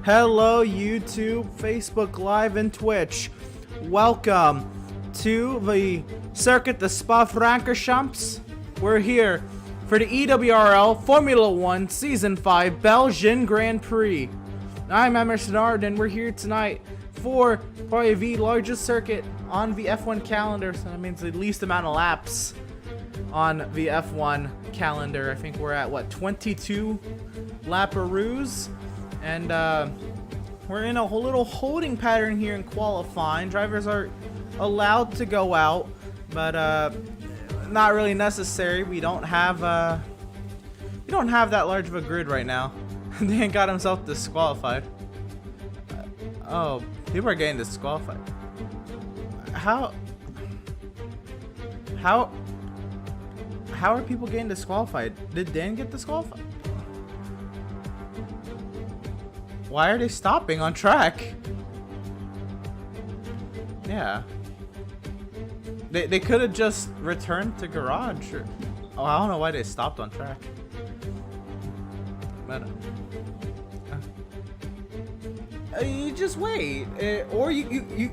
Hello YouTube, Facebook Live, and Twitch. Welcome to the circuit, the Spa-Francorchamps. We're here for the EWRL Formula 1 Season 5 Belgian Grand Prix. I'm Emerson Ard, and we're here tonight for probably the largest circuit on the F1 calendar, so that means the least amount of laps on the F1 calendar. I think we're at, what, 22 laparoos? And we're in a whole little holding pattern here in qualifying. Drivers are allowed to go out, but not really necessary. We don't have that large of a grid right now. Dan got himself disqualified. Oh, people are getting disqualified. How are people getting disqualified? Did Dan get disqualified? Why are they stopping on track? Yeah. They could have just returned to garage. Or, oh, I don't know why they stopped on track. But, you just wait. Or you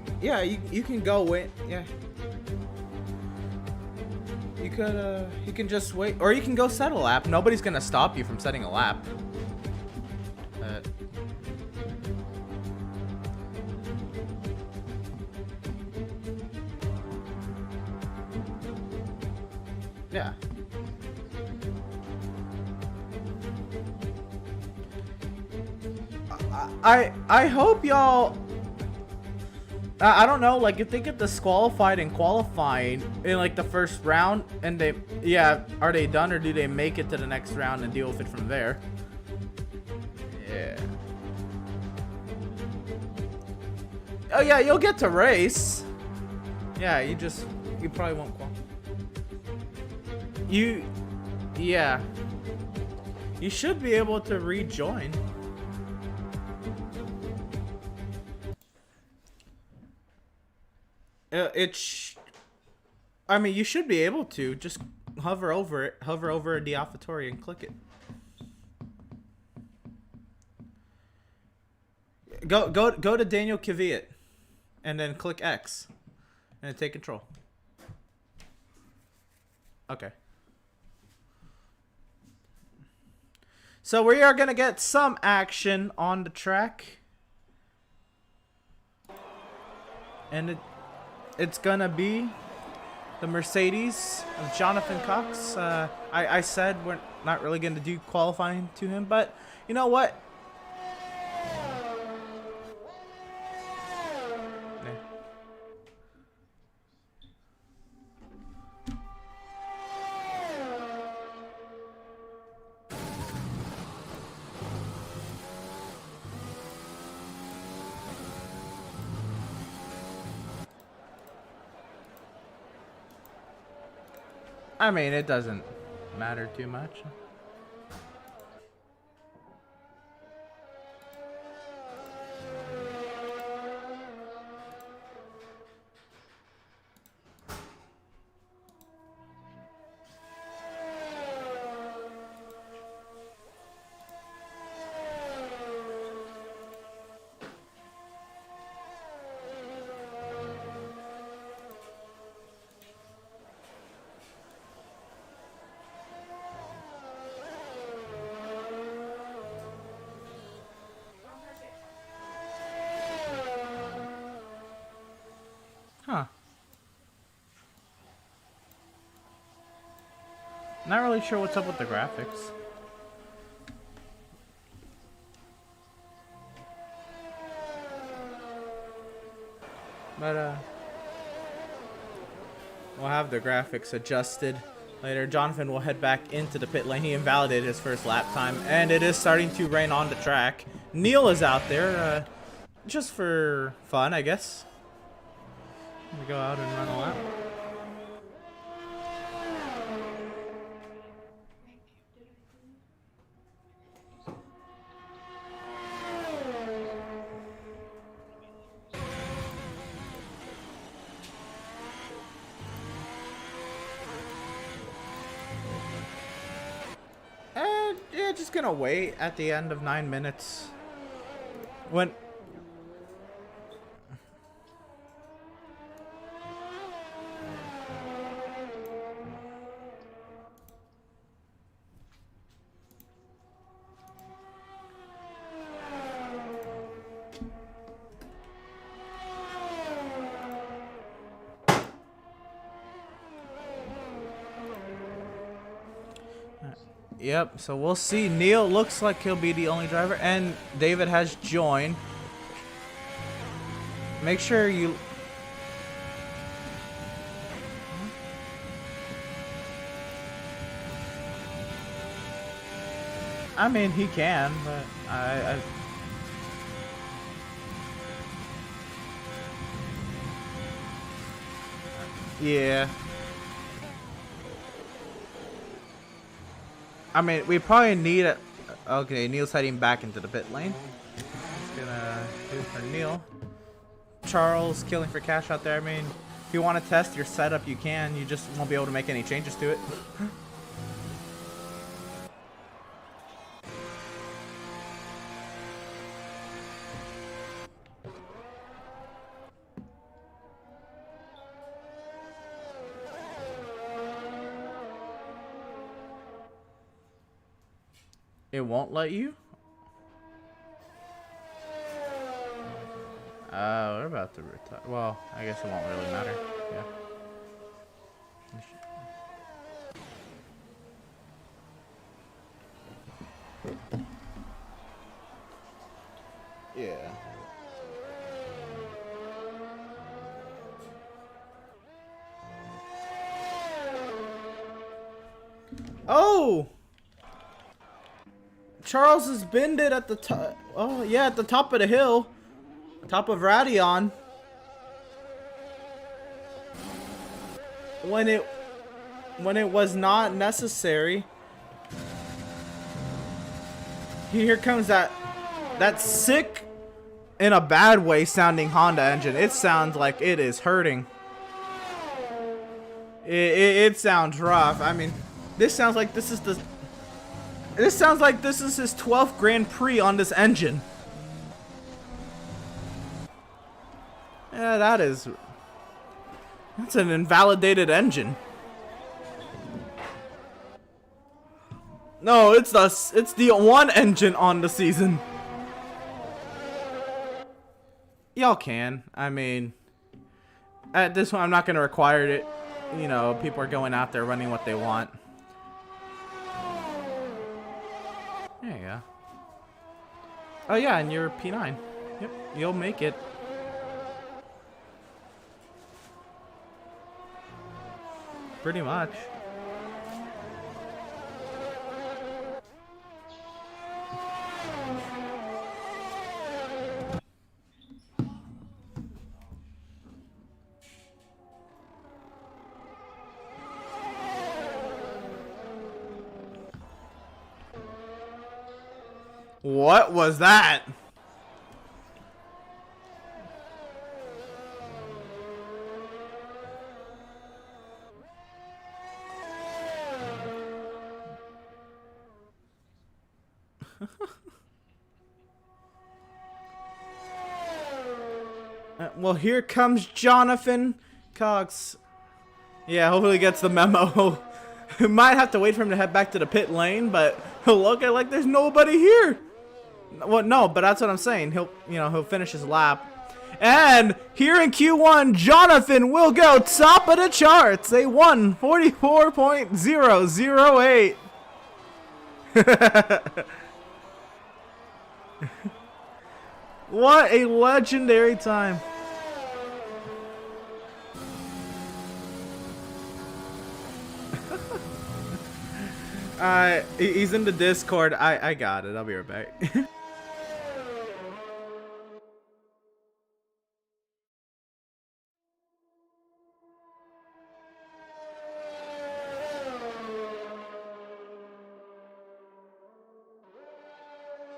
can go in. Yeah. You can just wait. Or you can go set a lap. Nobody's gonna stop you from setting a lap. Yeah. I hope y'all. I don't know, like if they get disqualified in qualifying in like the first round, and are they done, or do they make it to the next round and deal with it from there? Yeah. Oh yeah, you'll get to race. Yeah, you probably won't qualify. Yeah. You should be able to rejoin. I mean, you should be able to. Just hover over it. Hover over the AlphaTauri and click it. Go to Daniel Kvyat. And then click X. And take control. Okay. So we are going to get some action on the track. And it's going to be the Mercedes of Jonathan Cox. I said we're not really going to do qualifying to him, but you know what? I mean, it doesn't matter too much. Huh. Not really sure what's up with the graphics. But, we'll have the graphics adjusted later. Jonathan will head back into the pit lane. He invalidated his first lap time, and it is starting to rain on the track. Neil is out there, just for fun, I guess. We go out and run a lap. And yeah, just gonna wait at the end of 9 minutes When Yep, so we'll see. Neil looks like he'll be the only driver, and David has joined. Make sure you... I mean, he can, but yeah. I mean, we probably need a... Okay, Neil's heading back into the pit lane. It's gonna do for Neil. Charles killing for cash out there. I mean, if you want to test your setup, you can. You just won't be able to make any changes to it. It won't let you? We're about to retire. Well, I guess it won't really matter. Yeah. Yeah. Oh! Charles has binned it at the top. Oh, yeah, at the top of the hill. Top of Radion. When it was not necessary. Here comes that sick, in a bad way, sounding Honda engine. It sounds like it is hurting. It sounds rough. I mean, this sounds like this is the... This sounds like this is his 12th Grand Prix on this engine. Yeah, that's an invalidated engine. No, it's the one engine on the season. Y'all can. I mean, at this one, I'm not gonna require it. You know, people are going out there running what they want. There you go. Oh yeah, and you're P9. Yep, you'll make it. Pretty much. What was that? Well, here comes Jonathan Cox. Yeah, hopefully he gets the memo. We might have to wait for him to head back to the pit lane, but he'll look at like there's nobody here. Well, no, but that's what I'm saying. He'll finish his lap. And here in Q1, Jonathan will go top of the charts. They won 44.008. What a legendary time. He's in the Discord. I got it. I'll be right back.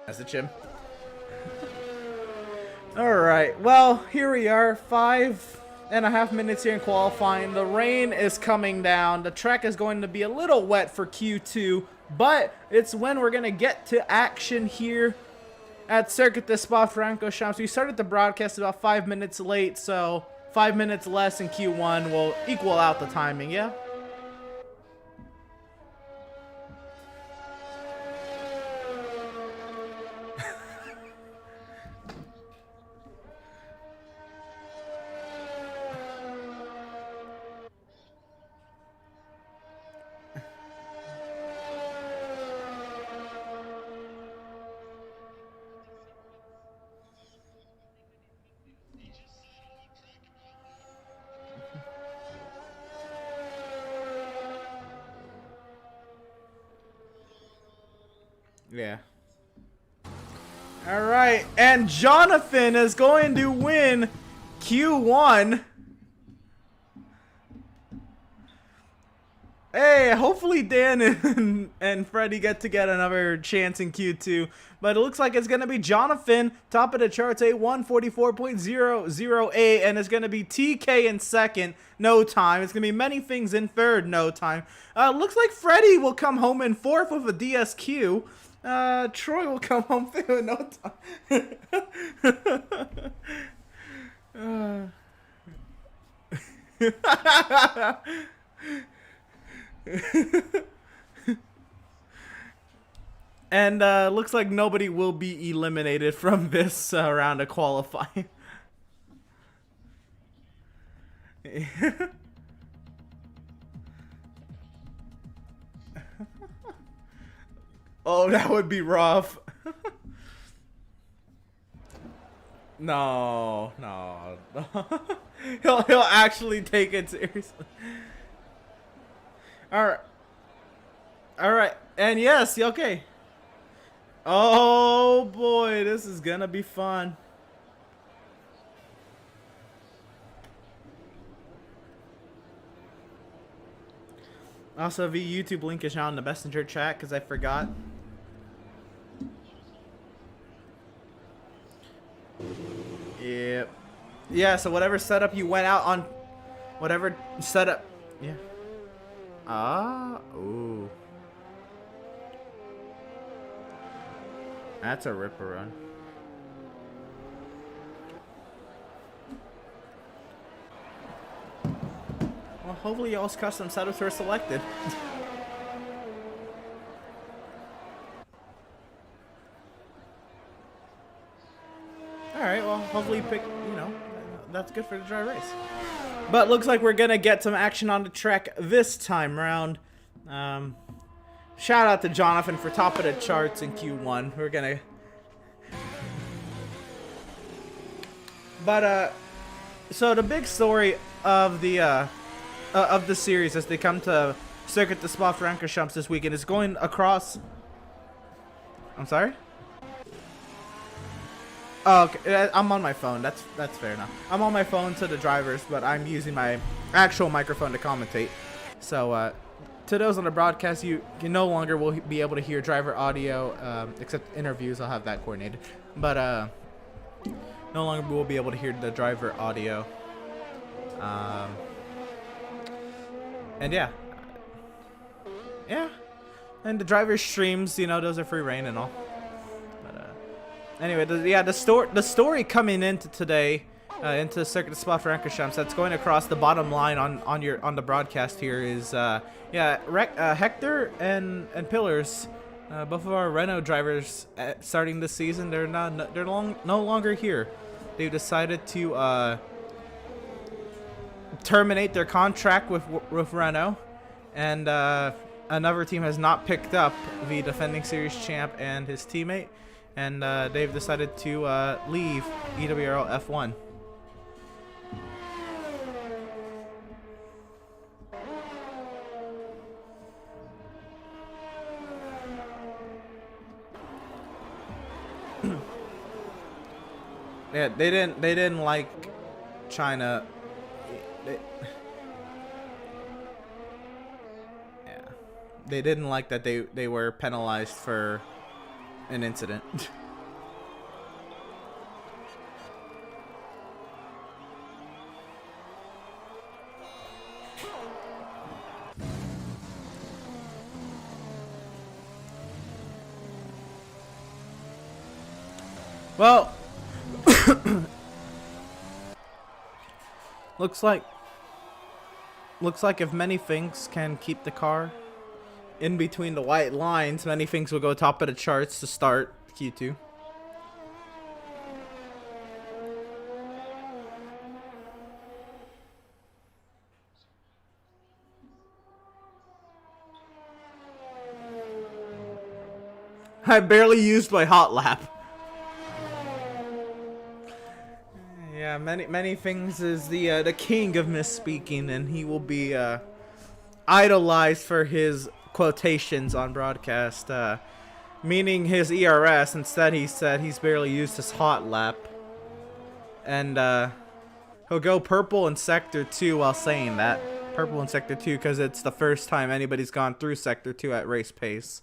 That's the chim. Alright, well, here we are, 5.5 minutes here in qualifying. The rain is coming down. The track is going to be a little wet for Q2, but it's when we're going to get to action here at Circuit de Spa-Francorchamps. We started the broadcast about 5 minutes late, so 5 minutes less in Q1 will equal out the timing, yeah? Yeah. All right, and Jonathan is going to win Q1. Hey, hopefully Dan and Freddy get another chance in Q2. But it looks like it's going to be Jonathan, top of the charts, a 144.008. And it's going to be TK in second, no time. It's going to be many things in third, no time. Looks like Freddy will come home in fourth with a DSQ. Troy will come home in no time. And looks like nobody will be eliminated from this round of qualifying. Oh, that would be rough. No. He'll actually take it seriously. All right, and yes, okay. Oh boy, this is gonna be fun. Also, the YouTube link is now in the messenger chat because I forgot. Yep. Yeah, so whatever setup you went out on, whatever setup, yeah. Ooh. That's a ripper run. Well, hopefully y'all's custom setups were selected. Alright, well, hopefully you pick, you know, that's good for the dry race. But looks like we're gonna get some action on the track this time round. Shout out to Jonathan for top of the charts in Q1. We're gonna... But, so the big story of the series as they come to Circuit de Spa-Francorchamps this weekend is going across... I'm sorry? Oh, okay. I'm on my phone. That's fair enough. I'm on my phone to the drivers, but I'm using my actual microphone to commentate. So, to those on the broadcast, you no longer will be able to hear driver audio, except interviews. I'll have that coordinated. But, no longer will be able to hear the driver audio. And yeah. Yeah. And the driver streams, you know, those are free reign and all. Anyway, the story coming into today, into Circuit de Spa-Francorchamps, that's going across the bottom line on the broadcast here is, Hector and Pillars, both of our Renault drivers starting this season. They're no longer here. They've decided to terminate their contract with Renault, and another team has not picked up the defending series champ and his teammate. And they've decided to leave EWRL F1. Yeah, they didn't like China. They didn't like that they were penalized for an incident. Well, looks like if many things can keep the car in between the white lines, many things will go top of the charts to start Q2. I barely used my hot lap. Yeah, many things is the king of misspeaking, and he will be idolized for his quotations on broadcast, meaning his ERS. Instead, he said he's barely used his hot lap, and he'll go purple in Sector 2 while saying that. Purple in Sector 2 because it's the first time anybody's gone through Sector 2 at race pace.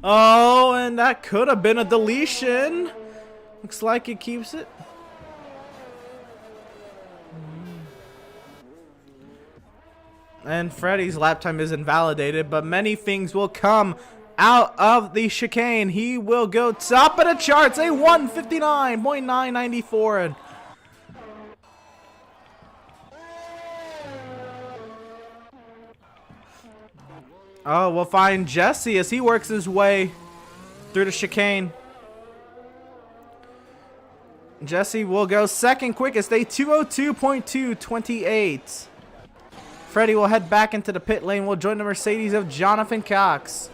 Oh, and that could have been a deletion. Looks like it keeps it. And Freddy's lap time is invalidated, but many things will come out of the chicane. He will go top of the charts, a 159.994. And oh, we'll find Jesse as he works his way through the chicane. Jesse will go second quickest, a 202.228. Freddy will head back into the pit lane. Will join the Mercedes of Jonathan Cox.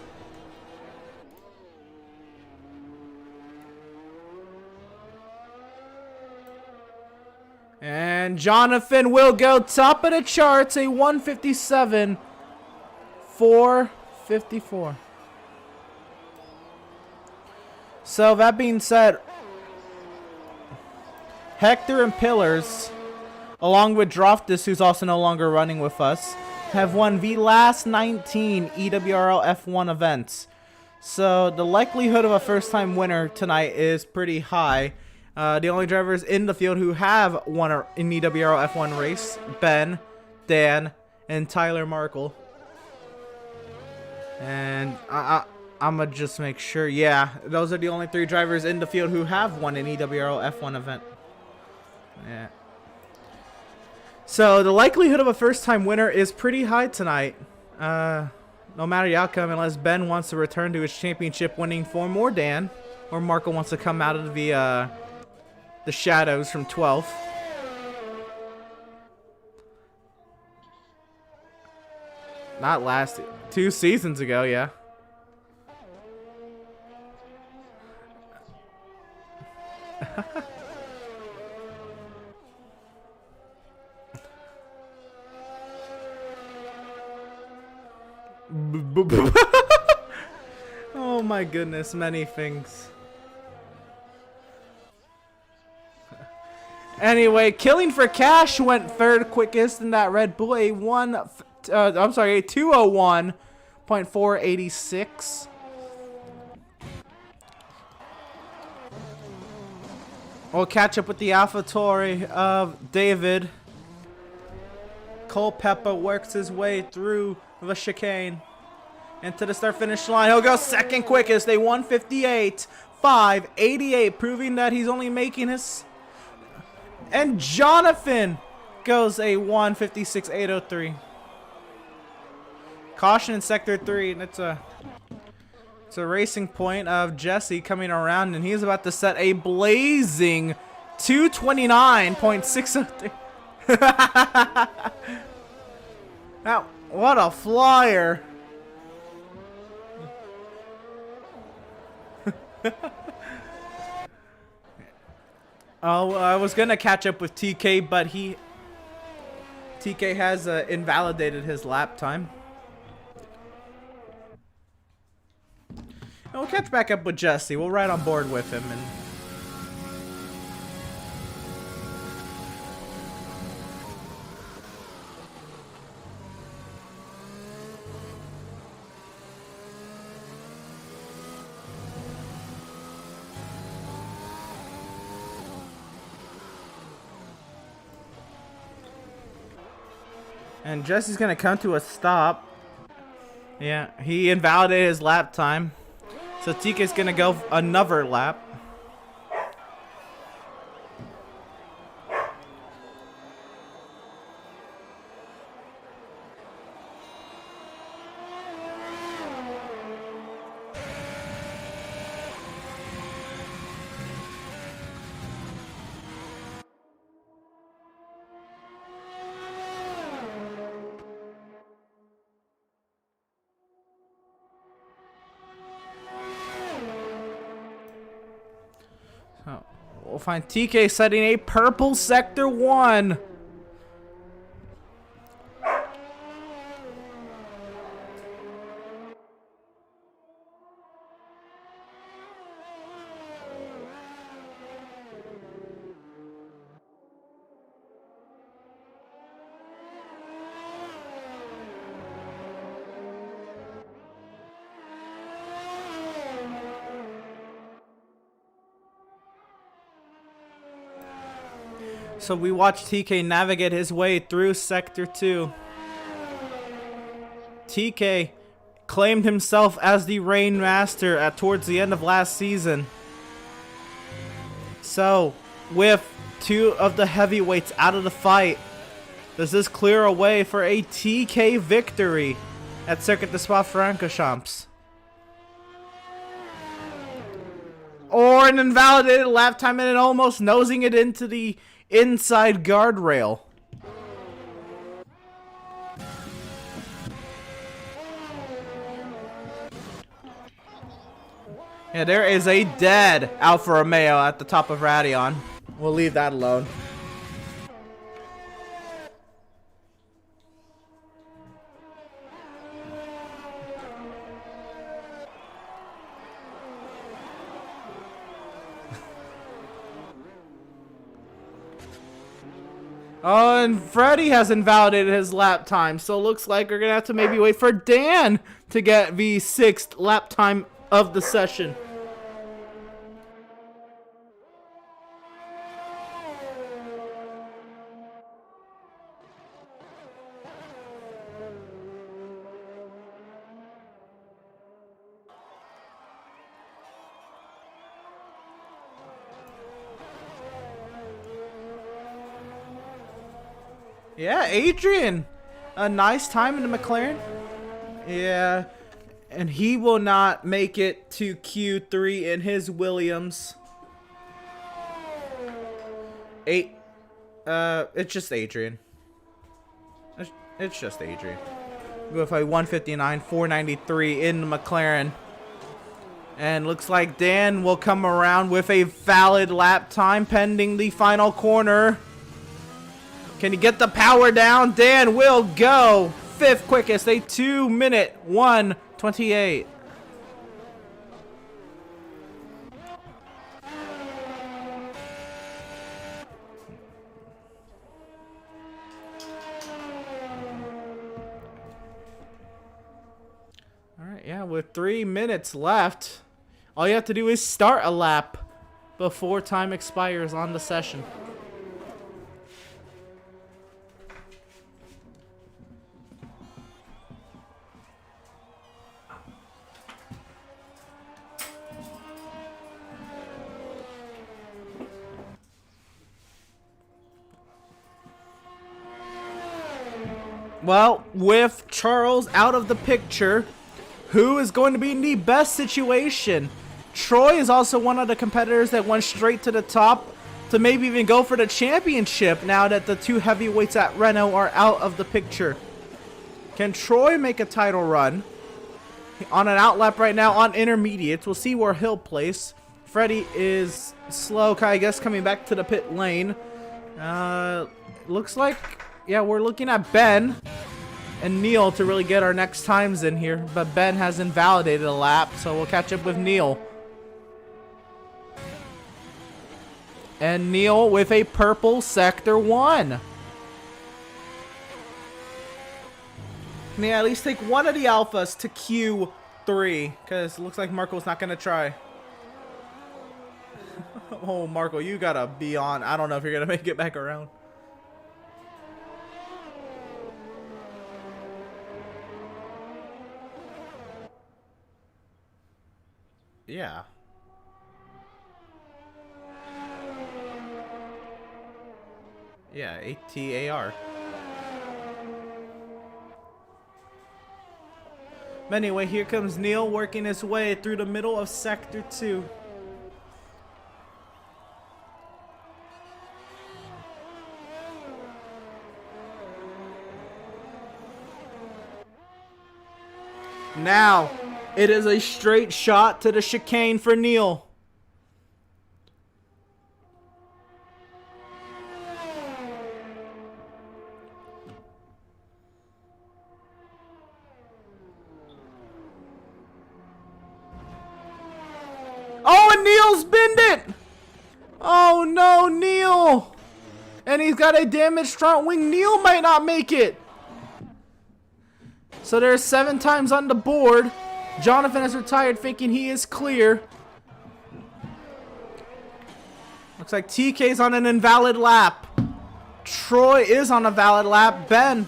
And Jonathan will go top of the charts, a 157.454. So that being said, Hector and Pillars, along with Droftus, who's also no longer running with us, have won the last 19 EWRL F1 events. So the likelihood of a first-time winner tonight is pretty high. The only drivers in the field who have won an EWRL F1 race, Ben, Dan, and Tyler Markle. And I'm going to just make sure. Yeah, those are the only 3 drivers in the field who have won an EWRL F1 event. Yeah. So the likelihood of a first-time winner is pretty high tonight. No matter the outcome, unless Ben wants to return to his championship-winning form, or Dan, or Marco wants to come out of the shadows from 12th. Not last, 2 seasons ago, yeah. Oh my goodness, many things. Anyway, Killing for Cash went third quickest in that Red Bull, a 201.486. We'll catch up with the AlphaTauri of David. Culpepper works his way through the chicane into the start-finish line. He'll go second quickest, a 158.588, proving that he's only making his... And Jonathan goes a 156.803. Caution in Sector 3, and it's a racing point of Jesse coming around, and he's about to set a blazing 229.603. Now, what a flyer. Oh, I was gonna catch up with TK, but TK has invalidated his lap time. And we'll catch back up with Jesse. We'll ride on board with him and. And Jesse's gonna come to a stop. Yeah, he invalidated his lap time. So TK's gonna go another lap. Oh, we'll find TK setting a purple sector 1. So we watched TK navigate his way through Sector 2. TK claimed himself as the Rain Master towards the end of last season. So, with 2 of the heavyweights out of the fight, does this clear a way for a TK victory at Circuit de Spa-Francorchamps? Or an invalidated lap time and almost nosing it into the inside guardrail. Yeah, there is a dead Alfa Romeo at the top of Radion. We'll leave that alone. Oh, and Freddy has invalidated his lap time, so it looks like we're going to have to maybe wait for Dan to get the 6th lap time of the session. Yeah, Adrian. A nice time in the McLaren. Yeah. And he will not make it to Q3 in his Williams. It's just Adrian. It's just Adrian. Go with a 159, 493 in the McLaren. And looks like Dan will come around with a valid lap time pending the final corner. Can he get the power down? Dan will go 5th quickest, a 2-minute 1:28. Alright, yeah, with 3 minutes left, all you have to do is start a lap before time expires on the session. Well, with Charles out of the picture, who is going to be in the best situation? Troy is also one of the competitors that went straight to the top to maybe even go for the championship now that the 2 heavyweights at Renault are out of the picture. Can Troy make a title run? On an outlap right now on intermediates. We'll see where he'll place. Freddy is slow, I guess, coming back to the pit lane. Looks like, yeah, we're looking at Ben and Neil to really get our next times in here. But Ben has invalidated a lap, so we'll catch up with Neil. And Neil with a purple sector 1. Can he at least take one of the alphas to Q3? Because it looks like Marco's not going to try. Oh, Marco, you got to be on. I don't know if you're going to make it back around. Yeah. Yeah, ATAR. But anyway, here comes Neil working his way through the middle of Sector 2. Now, it is a straight shot to the chicane for Neil. Oh, and Neil's binned it! Oh no, Neil! And he's got a damaged front wing. Neil might not make it. So there's 7 times on the board. Jonathan has retired thinking he is clear. Looks like TK's on an invalid lap. Troy is on a valid lap. Ben.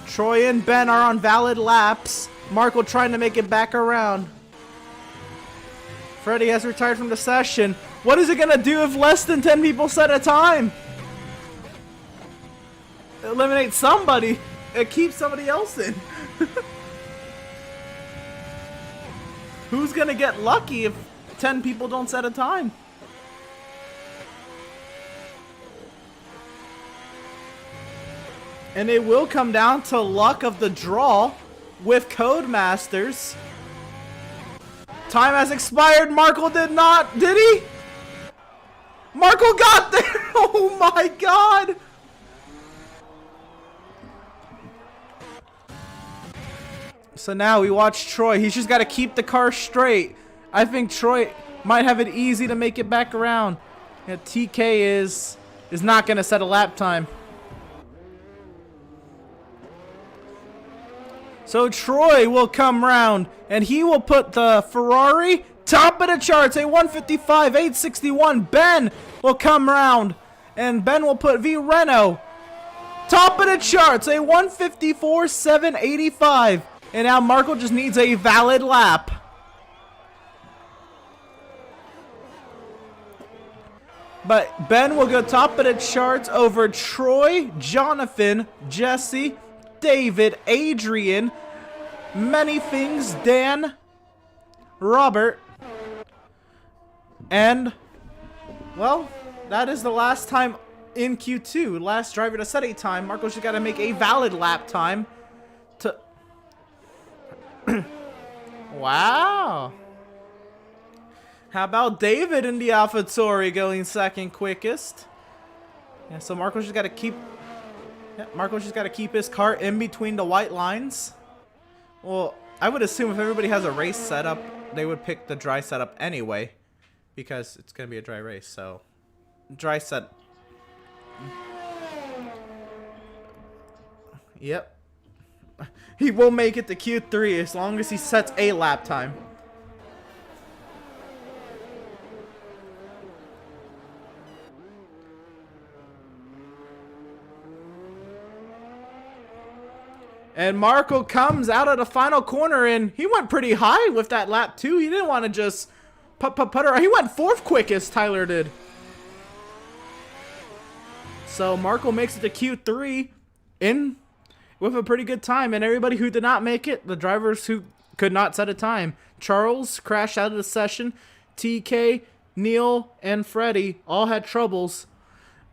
Troy and Ben are on valid laps. Marco trying to make it back around. Freddie has retired from the session. What is it going to do if less than 10 people set a time? Eliminate somebody. It keeps somebody else in. Who's going to get lucky if 10 people don't set a time? And it will come down to luck of the draw with Codemasters. Time has expired. Marco did not. Did he? Marco got there. Oh my god. So now we watch Troy. He's just got to keep the car straight. I think Troy might have it easy to make it back around. Yeah, TK is not going to set a lap time. So Troy will come round, and he will put the Ferrari top of the charts, a 155, 861. Ben will come round, and Ben will put V Renault top of the charts, a 154, 785. And now Marco just needs a valid lap. But Ben will go top of the charts over Troy, Jonathan, Jesse, David, Adrian, Many Things, Dan, Robert, and, well, that is the last time in Q2. Last driver to set a time. Marco's just got to make a valid lap time to... Wow. How about David in the AlphaTauri going second quickest? Yeah, so Marco's just got to keep... Yeah, Marco's just got to keep his car in between the white lines. Well, I would assume if everybody has a race setup, they would pick the dry setup anyway, because it's going to be a dry race, so dry set. Yep. He will make it to Q3 as long as he sets a lap time. And Marco comes out of the final corner, and he went pretty high with that lap too. He didn't want to just putter. He went 4th quickest, Tyler did. So Marco makes it to Q3 in with a pretty good time. And everybody who did not make it, the drivers who could not set a time. Charles crashed out of the session. TK, Neil, and Freddie all had troubles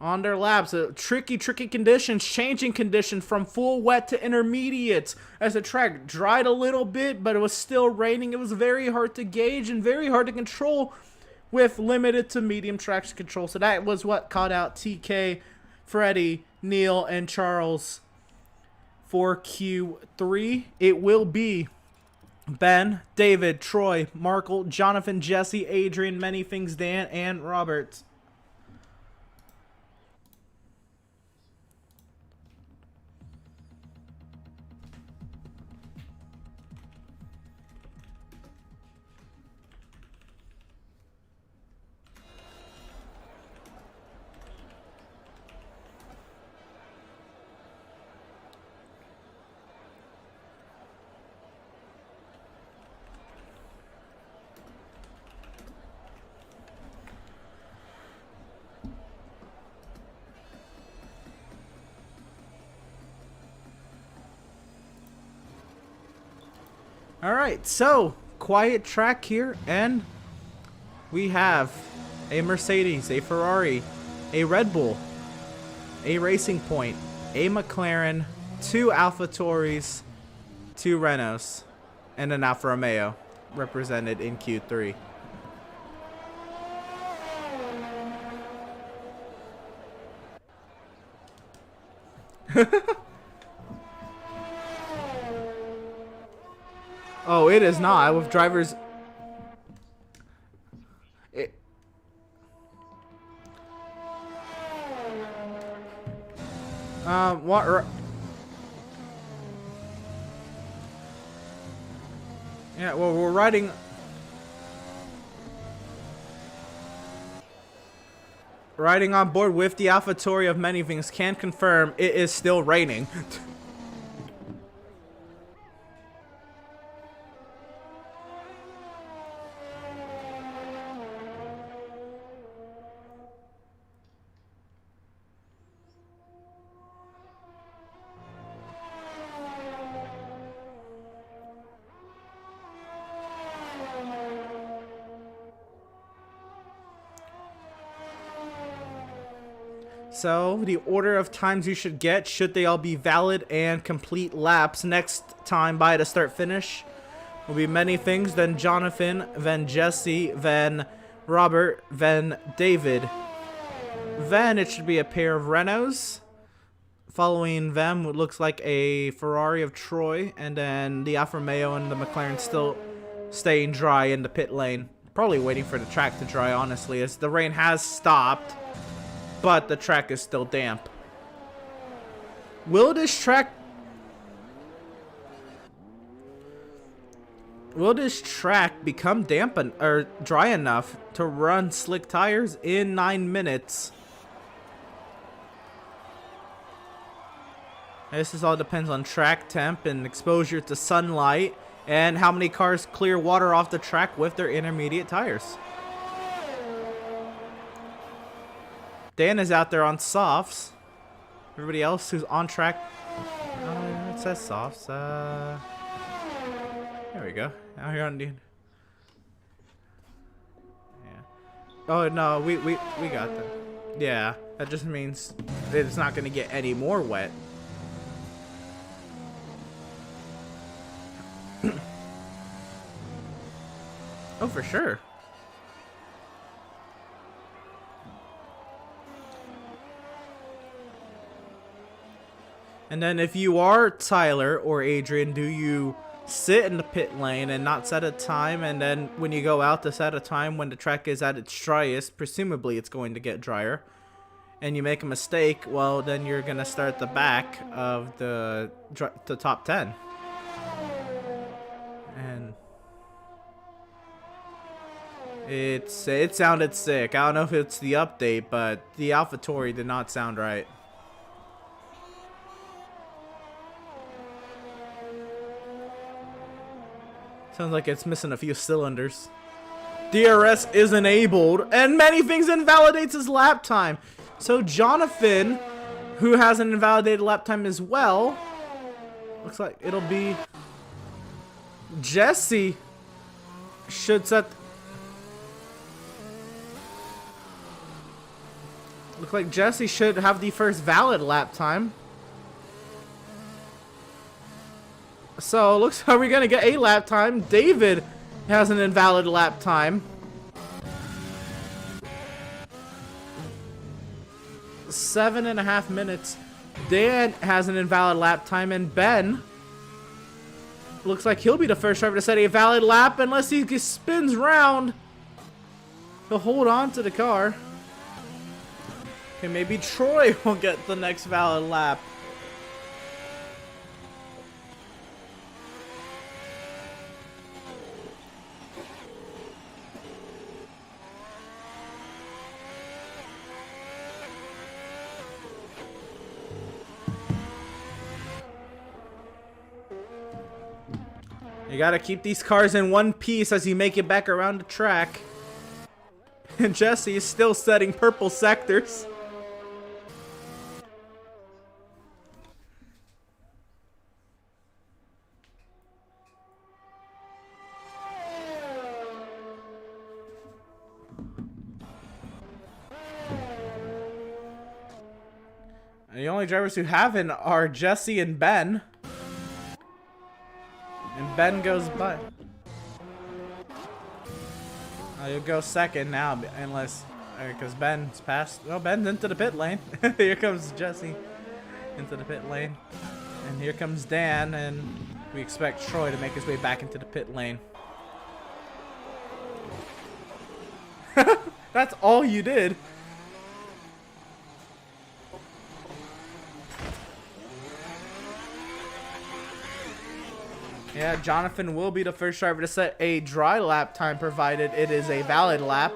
on their laps. Tricky conditions, changing conditions from full wet to intermediate as the track dried a little bit, but it was still raining. It was very hard to gauge and very hard to control with limited to medium traction control. So that was what caught out TK, Freddie, Neil, and Charles for Q3. It will be Ben, David, Troy, Markle, Jonathan, Jesse, Adrian, Many Things, Dan, and Robert. Alright, so quiet track here, and we have a Mercedes, a Ferrari, a Red Bull, a Racing Point, a McLaren, 2 AlphaTauris, 2 Renaults, and an Alfa Romeo represented in Q3. Oh, it is not. With drivers... What... Yeah, well, we're riding... Riding on board with the AlphaTauri of many things, can confirm it is still raining. So, the order of times you should get, should they all be valid and complete laps next time by the start finish, will be many things. Then Jonathan, then Jesse, then Robert, then David. Then it should be a pair of Renaults. Following them, it looks like a Ferrari of Troy, and then the Alfa Romeo and the McLaren still staying dry in the pit lane. Probably waiting for the track to dry, honestly, as the rain has stopped. But the track is still damp. Will this track become damp or dry enough to run slick tires in 9 minutes? This all depends on track temp and exposure to sunlight and how many cars clear water off the track with their intermediate tires. Dan is out there on softs. Everybody else who's on track, it says softs. There we go. Now you're on the. Yeah. Oh no, we got that. Yeah, that just means it's not gonna get any more wet. Oh, for sure. And then if you are Tyler or Adrian, do you sit in the pit lane and not set a time, and then when you go out to set a time when the track is at its driest, presumably it's going to get drier, and you make a mistake, well, then you're going to start at the back of the top 10. And it sounded sick. I don't know if it's the update, but the AlphaTauri did not sound right. Sounds like it's missing a few cylinders. DRS is enabled, and many things invalidates his lap time. So Jonathan, who has an invalidated lap time as well, looks like it'll be Jesse should set. Look like Jesse should have the first valid lap time. So, looks like we're going to get a lap time. David has an invalid lap time. 7.5 minutes. Dan has an invalid lap time. And Ben looks like he'll be the first driver to set a valid lap unless he spins round. He'll hold on to the car. Okay, maybe Troy will get the next valid lap. You gotta keep these cars in one piece as you make it back around the track. And Jesse is still setting purple sectors. And the only drivers who haven't are Jesse and Ben. And Ben goes by. You'll go second now, unless, because Ben's passed. Oh, Ben's into the pit lane. Here comes Jesse into the pit lane. And here comes Dan, and we expect Troy to make his way back into the pit lane. That's all you did. Yeah, Jonathan will be the first driver to set a dry lap time, provided it is a valid lap.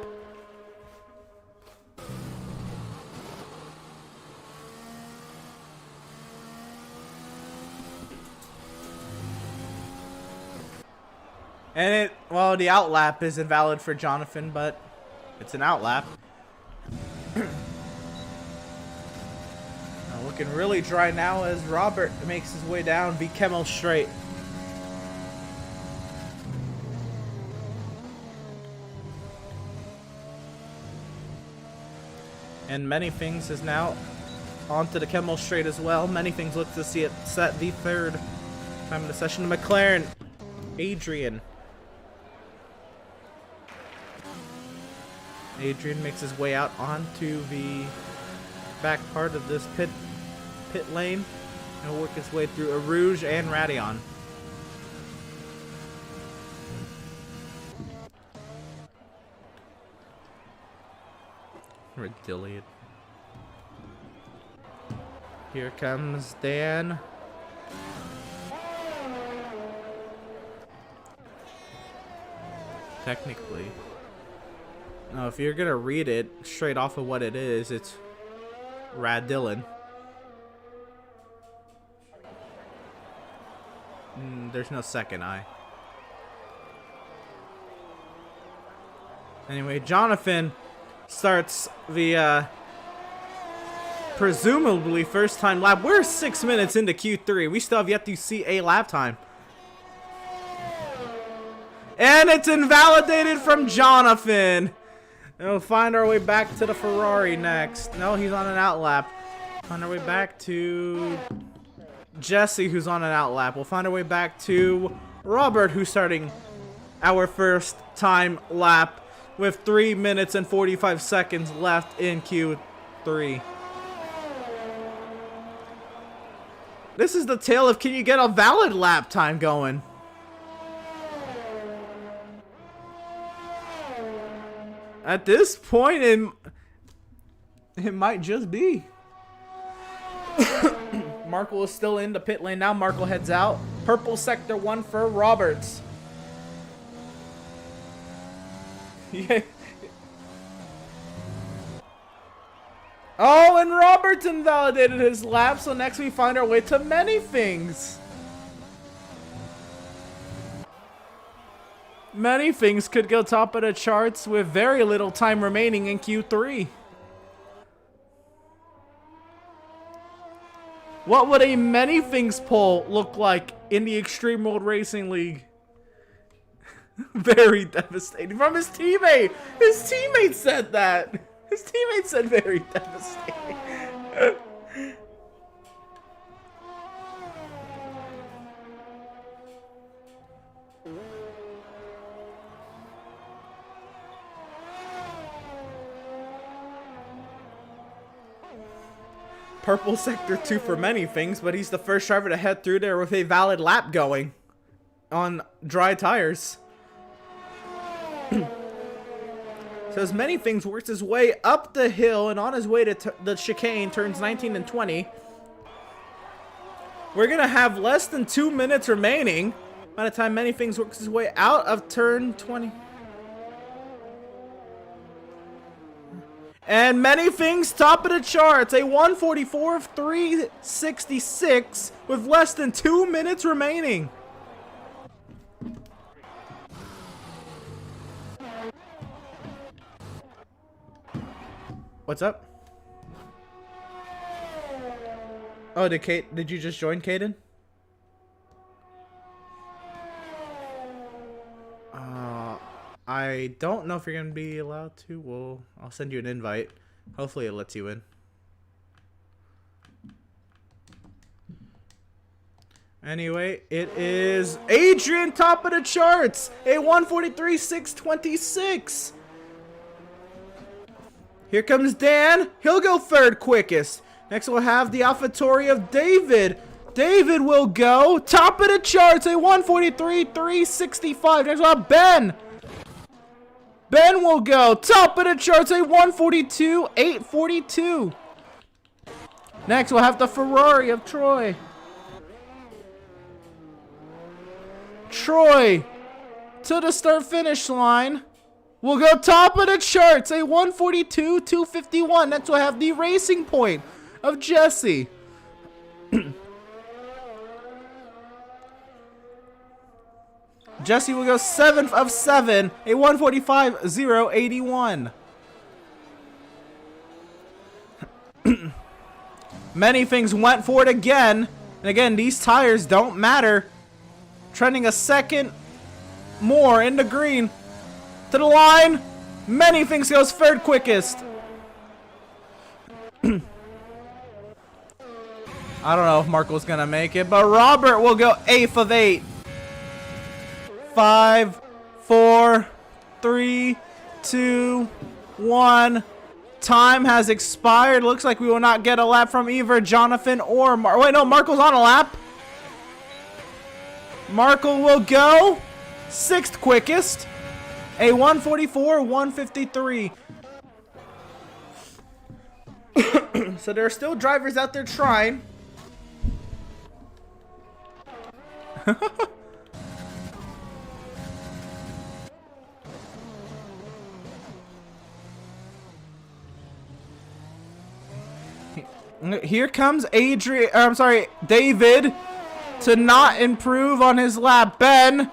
And well, the out lap is invalid for Jonathan, but it's an out lap. Looking really dry now as Robert makes his way down V Kemmel straight. And Many Things is now onto the Kemmel straight as well. Many Things looks to see it set the third time of the session. McLaren, Adrian. Adrian makes his way out onto the back part of this pit lane. And he'll work his way through Rouge and Radion. Redillion. Here comes Dan. Technically. No, if you're gonna read it straight off of what it is, it's Radillon. There's no second I. Anyway, Jonathan starts the presumably first time lap. We're 6 minutes into Q3. We still have yet to see a lap time. And it's invalidated from Jonathan. And we'll find our way back to the Ferrari next. No, he's on an out lap. Find our way back to Jesse, who's on an out lap. We'll find our way back to Robert, who's starting our first time lap with 3 minutes and 45 seconds left in Q3. This is the tale of, can you get a valid lap time going? At this point, it might just be. Markle is still in the pit lane now. Markle heads out. Purple sector 1 for Roberts. Yeah. Oh, and Roberts invalidated his lap, so next we find our way to Many Things. Many Things could go top of the charts with very little time remaining in Q3. What would a Many Things poll look like in the Extreme World Racing League? Very devastating. From his teammate! His teammate said that! His teammate said very devastating. Purple sector 2 for Many Things, but he's the first driver to head through there with a valid lap going on dry tires. So as Many Things works his way up the hill and on his way to the chicane, turns 19 and 20. We're going to have less than 2 minutes remaining by the time Many Things works his way out of turn 20. And Many Things top of the charts, a 144 of 366 with less than 2 minutes remaining. What's up? Oh, did you just join, Caden? I don't know if you're gonna be allowed to. Well, I'll send you an invite. Hopefully it lets you in. Anyway, it is Adrian top of the charts. A 1:43.626. Here comes Dan. He'll go third quickest. Next we'll have the AlphaTauri of David. David will go top of the charts. A 1:43.365. Next we'll have Ben. Ben will go top of the charts. A 1:42.842. Next we'll have the Ferrari of Troy. Troy to the start finish line. We'll go top of the charts. A 1:42.251. Next we'll have the Racing Point of Jesse. Jesse will go 7th of 7. A 1:45.081. Many things went for it again. And again, these tires don't matter. Trending a second more in the green. To the line. Many things goes third quickest. I don't know if Marco's gonna make it, but Robert will go 8th of 8. 5, 4, 3, 2, 1. Time has expired. Looks like we will not get a lap from either Jonathan or wait, no, Marco's on a lap. Marco will go 6th quickest. A 1:44.153. So there are still drivers out there trying. Here comes David to not improve on his lap. Ben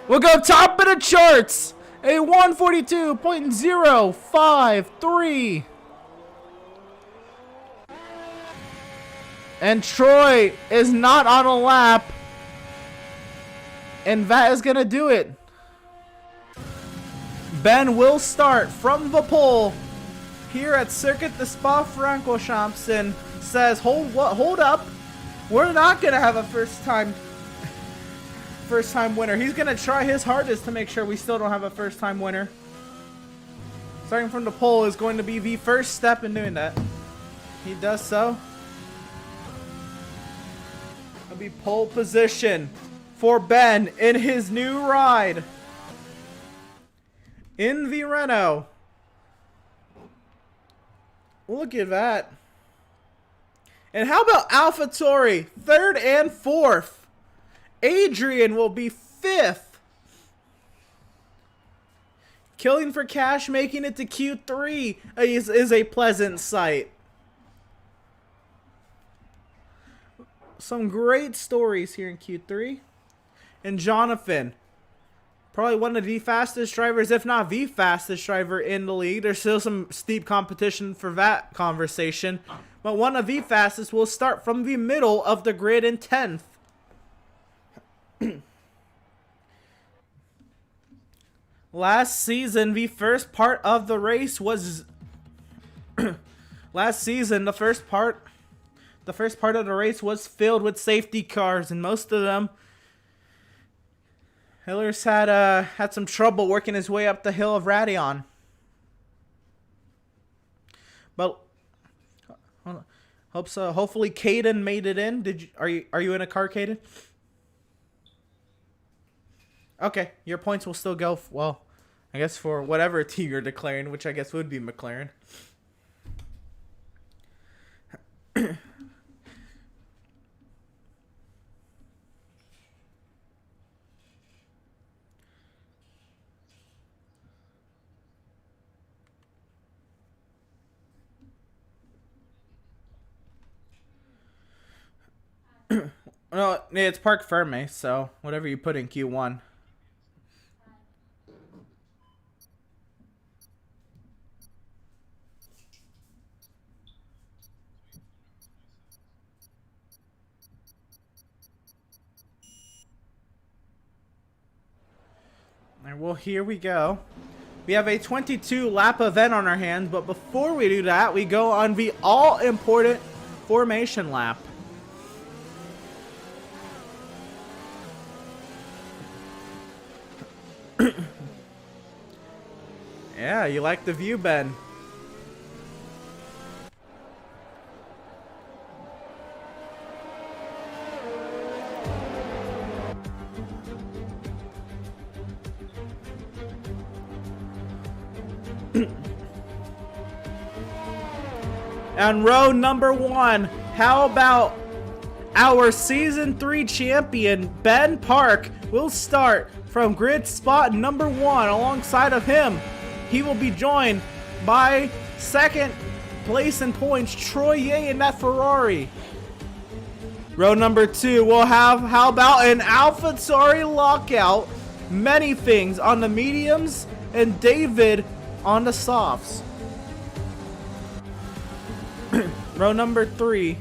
will go top of the charts. A 1:42.053. And Troy is not on a lap. And that is going to do it. Ben will start from the pole here at Circuit the Spa-Francorchamps and says, hold up. We're not going to have a first time winner. He's going to try his hardest to make sure we still don't have a first time winner. Starting from the pole is going to be the first step in doing that. He does so. It'll be pole position for Ben in his new ride. In the Renault. Look at that. And how about AlphaTauri? 3rd and 4th. Adrian will be 5th. Killing for Cash making it to Q3 is a pleasant sight. Some great stories here in Q3. And Jonathan, probably one of the fastest drivers, if not the fastest driver in the league. There's still some steep competition for that conversation. But one of the fastest will start from the middle of the grid in 10th. Last season, the first part of the race was... Last season, the first part of the race was filled with safety cars, and most of them... Hillers had some trouble working his way up the hill of Radion. But hope so. Hopefully, Caden made it in. Are you in a car, Caden? Okay, your points will still go. Well, I guess for whatever team you're declaring, which I guess would be McLaren. No, it's Parc Ferme, so whatever you put in Q1. And well, here we go. We have a 22 lap event on our hands, but before we do that, we go on the all-important formation lap. Yeah, you like the view, Ben. And row number 1, how about our Season 3 champion, Ben Park, will start from grid spot number 1. Alongside of him, he will be joined by second place in points, Troy Ye in that Ferrari. Row number 2, we'll have, how about an AlphaTauri lockout, many things on the mediums, and David on the softs. Row number 3,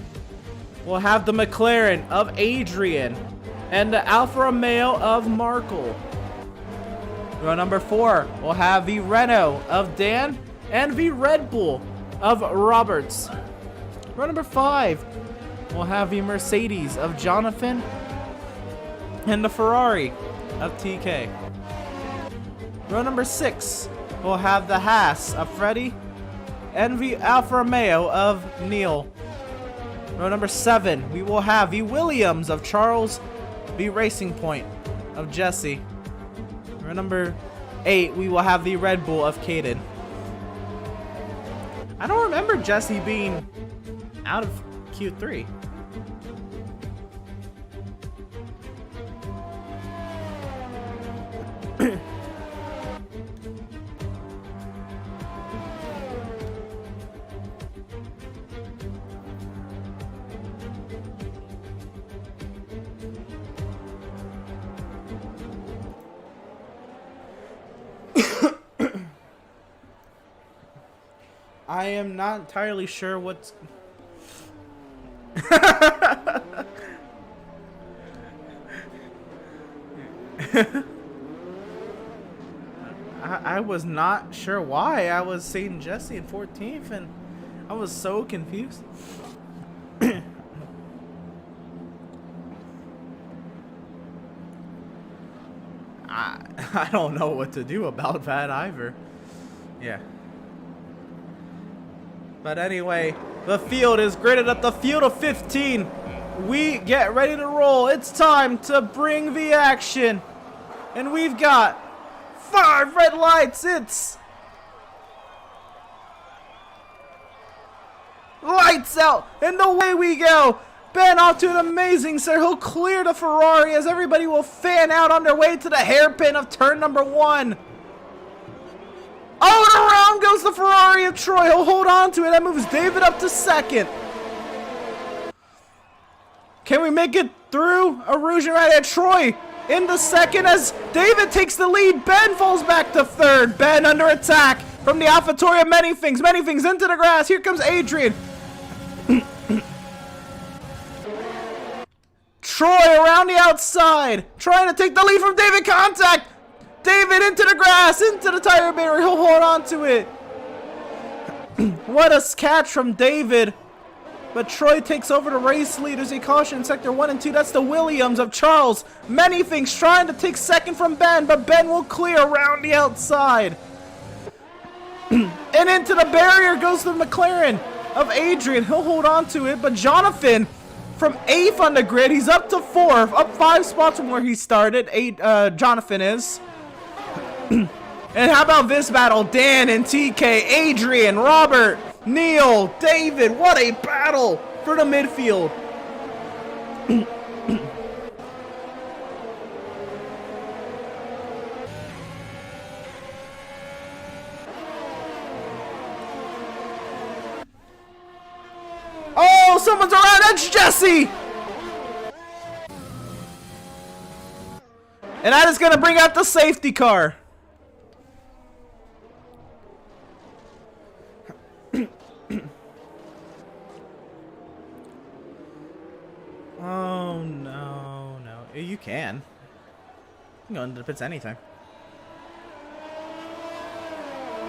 we'll have the McLaren of Adrian and the Alfa Romeo of Markle. Row number 4, we'll have the Renault of Dan and the Red Bull of Roberts. Row number 5, we'll have the Mercedes of Jonathan and the Ferrari of TK. Row number 6, we'll have the Haas of Freddie and the Alfa Romeo of Neil. Row number 7, we will have the Williams of Charles, the Racing Point of Jesse. Row number 8, we will have the Red Bull of Caden. I don't remember Jesse being out of Q3. I am not entirely sure what's... I was not sure why I was seeing Jesse in 14th, and I was so confused. I don't know what to do about that either. Yeah. But anyway, the field is gridded at the field of 15. We get ready to roll. It's time to bring the action. And we've got 5 red lights. It's lights out. And away we go. Ben off to an amazing start. He'll clear the Ferrari as everybody will fan out on their way to the hairpin of turn number 1. Oh, and around goes the Ferrari of Troy. He'll hold on to it. That moves David up to second. Can we make it through? Erosion right at Troy into second as David takes the lead. Ben falls back to third. Ben under attack from the AlphaTauri of Many Things. Many Things into the grass. Here comes Adrian. Troy around the outside, trying to take the lead from David. Contact. David into the grass, into the tire barrier. He'll hold on to it. What a catch from David. But Troy takes over the race lead as he caution in sector 1 and 2. That's the Williams of Charles. Many Things trying to take second from Ben, but Ben will clear around the outside. And into the barrier goes the McLaren of Adrian. He'll hold on to it, but Jonathan from 8th on the grid. He's up to 4th, up 5 spots from where he started. Jonathan is. And how about this battle? Dan and TK, Adrian, Robert, Neil, David. What a battle for the midfield. Oh, someone's around. That's Jesse. And that is going to bring out the safety car. Oh, no, no. You can. You can go into the pits anytime.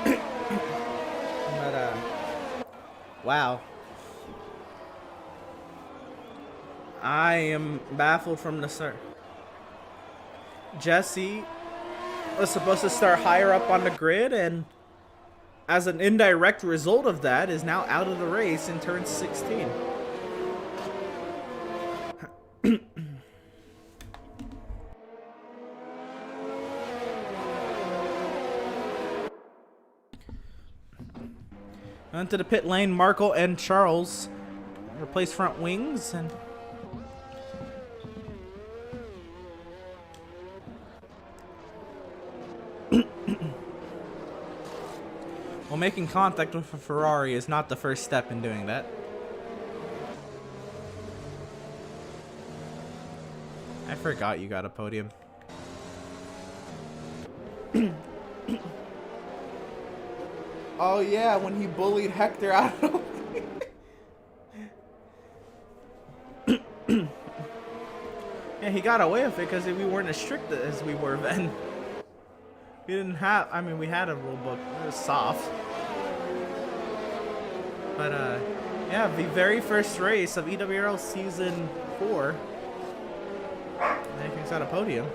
But, wow. I am baffled from the start. Jesse was supposed to start higher up on the grid, and as an indirect result of that, is now out of the race in turn 16. Into the pit lane, Markle and Charles replace front wings, and well, making contact with a Ferrari is not the first step in doing that. I forgot you got a podium. Oh yeah, when he bullied Hector out of yeah, he got away with it because we weren't as strict as we were then. We didn't have, I mean, we had a rule book. It was soft. But, yeah, the very first race of EWRL Season 4. And he's got a podium.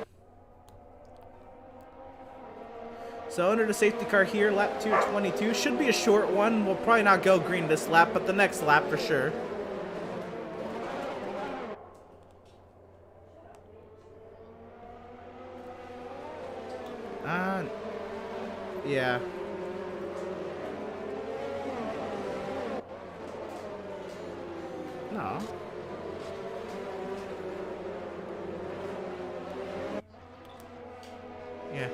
So, under the safety car here, lap 2:22. Should be a short one. We'll probably not go green this lap, but the next lap for sure. Yeah. No. Yeah.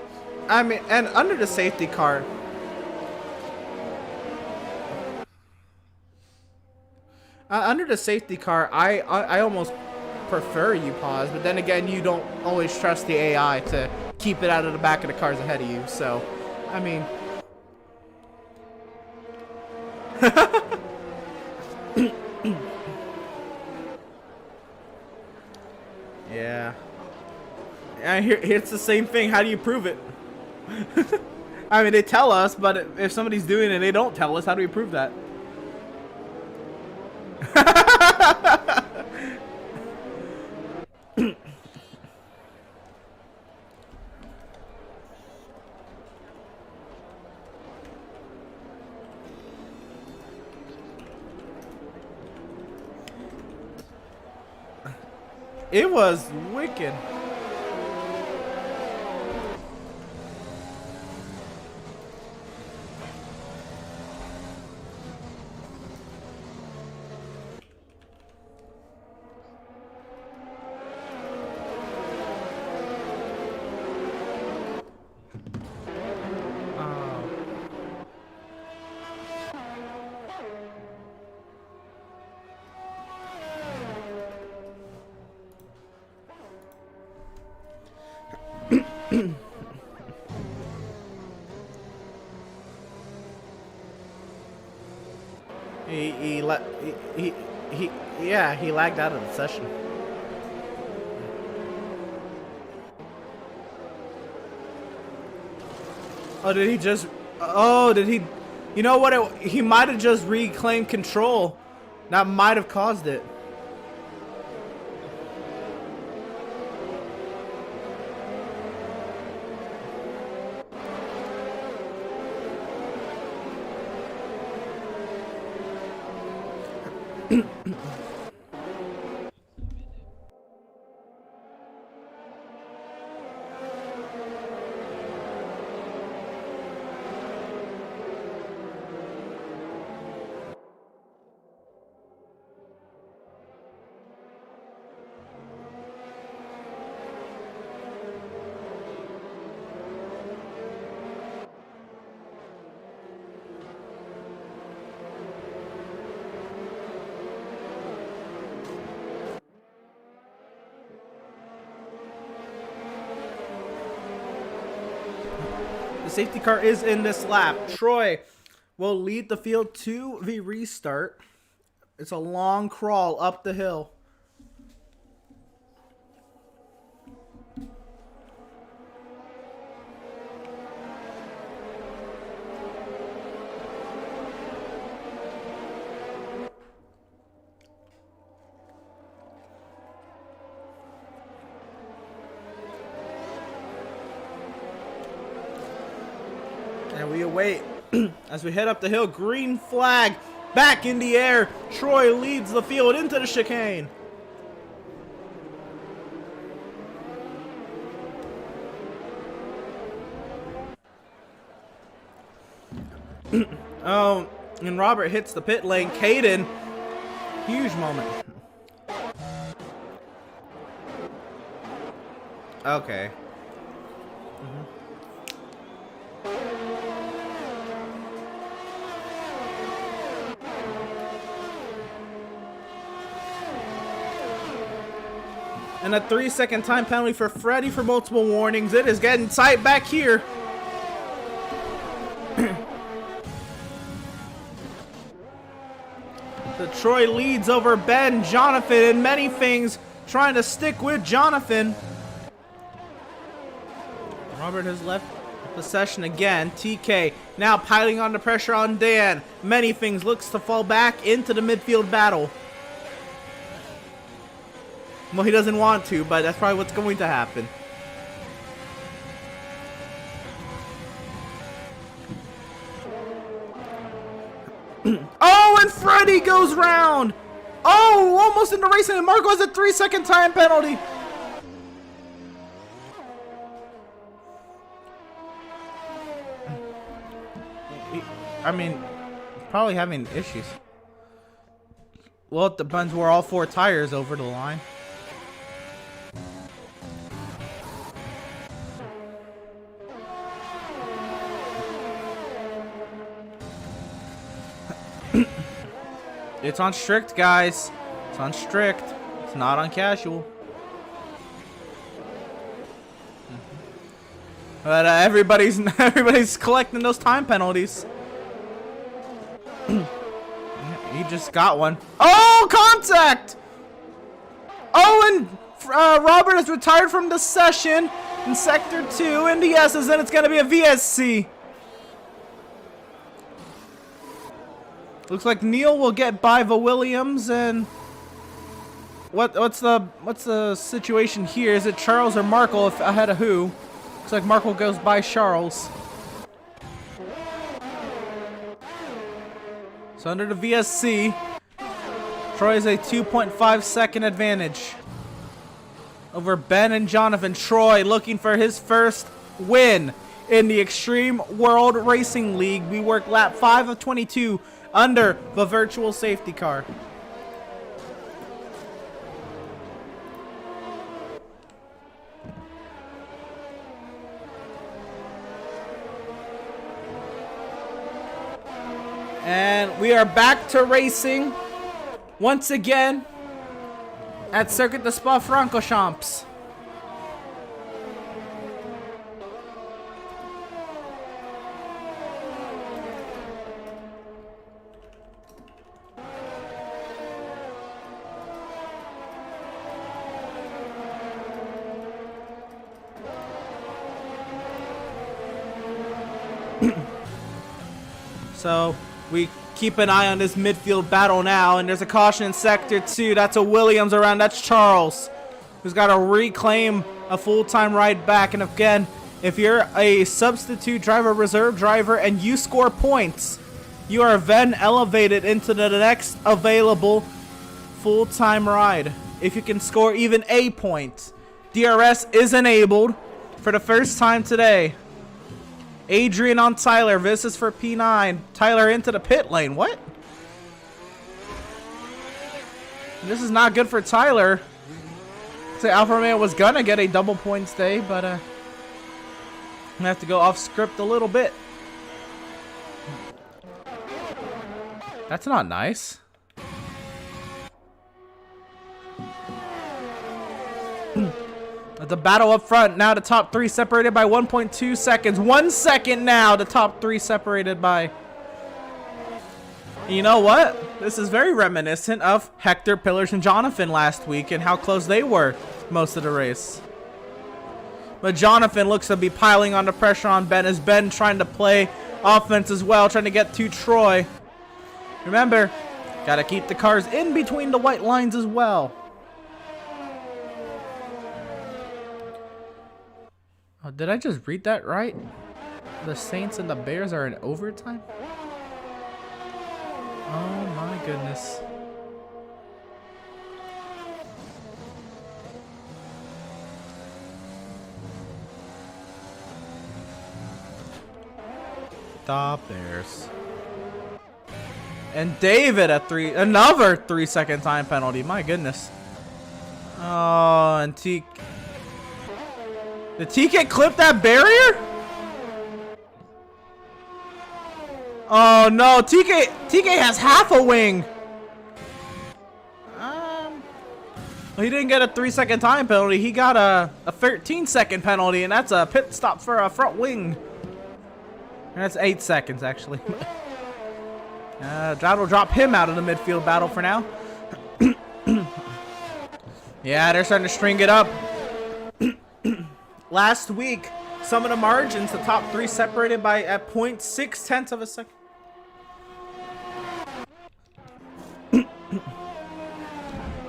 I mean, and under the safety car. Under the safety car, I almost prefer you pause, but then again, you don't always trust the AI to keep it out of the back of the cars ahead of you, so, I mean. Yeah. It's the same thing. How do you prove it? I mean, they tell us, but if somebody's doing it and they don't tell us, how do we prove that? It was wicked. Yeah, he lagged out of the session. Oh, did he just? Oh, did he? You know what? He might have just reclaimed control. That might have caused it. The safety car is in this lap. Troy will lead the field to the restart. It's a long crawl up the hill. And we await as we head up the hill. Green flag back in the air. Troy leads the field into the chicane. Oh, and Robert hits the pit lane. Caden, huge moment. Okay. And a 3-second time penalty for Freddie for multiple warnings. It is getting tight back here. The Troy leads over Ben, Jonathan, and many things, trying to stick with Jonathan. Robert has left the session again. TK now piling on the pressure on Dan. Many things looks to fall back into the midfield battle. Well, he doesn't want to, but that's probably what's going to happen. Oh, and Freddie goes round. Oh, almost in the race, and Marco has a 3-second time penalty. I mean, probably having issues. Well, it depends where all 4 tires over the line. It's on strict, guys. It's on strict. It's not on casual. But everybody's collecting those time penalties. He just got one. Oh, contact! Oh, and Robert is retired from the session in Sector 2 in the S's, and it's going to be a VSC. Looks like Neil will get by the Williams, and what's the situation here? Is it Charles or Markle ahead of who? Looks like Markle goes by Charles. So under the VSC, Troy is a 2.5 second advantage over Ben and Jonathan. Troy looking for his first win in the Extreme World Racing League. We work lap 5 of 22 under the virtual safety car. And we are back to racing once again at Circuit de Spa-Francorchamps. So we keep an eye on this midfield battle now, and there's a caution in Sector 2. That's a Williams around. That's Charles, who's got to reclaim a full-time ride back. And again, if you're a substitute driver, reserve driver, and you score points, you are then elevated into the next available full-time ride. If you can score even a point, DRS is enabled for the first time today. Adrian on Tyler. This is for P9. Tyler into the pit lane. What? This is not good for Tyler. Say Alfa Romeo was gonna get a double points day, but I'm gonna have to go off script a little bit. That's not nice. The battle up front. Now the top 3 separated by 1.2 seconds. 1 second now. The top 3 separated by... You know what? This is very reminiscent of Hector, Pillars, and Jonathan last week and how close they were most of the race. But Jonathan looks to be piling on the pressure on Ben as Ben trying to play offense as well, trying to get to Troy. Remember, gotta keep the cars in between the white lines as well. Oh, did I just read that right? the Saints and the Bears are in overtime? Oh my goodness. The Bears. And David at another 3-second time penalty. My goodness. Oh, and Did TK clip that barrier? Oh no, TK has half a wing. Well, he didn't get a 3-second time penalty. He got a 13-second penalty, and that's a pit stop for a front wing. And that's 8 seconds, actually. That'll drop him out of the midfield battle for now. Yeah, they're starting to string it up. Last week, some of the margins, the top three separated by at 0.6 of a second.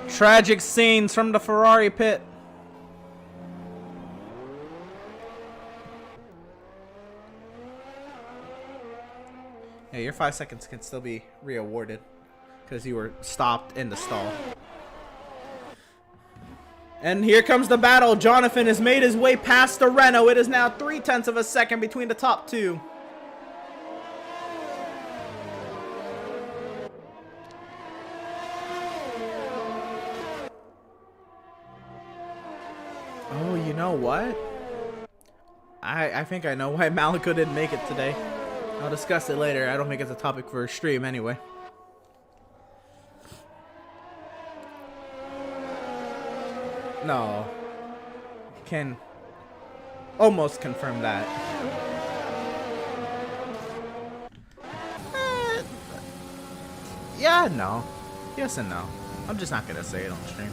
Tragic scenes from the Ferrari pit. Yeah, your 5 seconds can still be re-awarded because you were stopped in the stall. And here comes the battle. Jonathan has made his way past the Renault. It is now 0.3 of a second between the top two. Oh, you know what? I think I know why Maliko didn't make it today. I'll discuss it later. I don't think it's a topic for a stream anyway. No. Can almost confirm that. Yeah, no. Yes and no. I'm just not gonna say it on stream.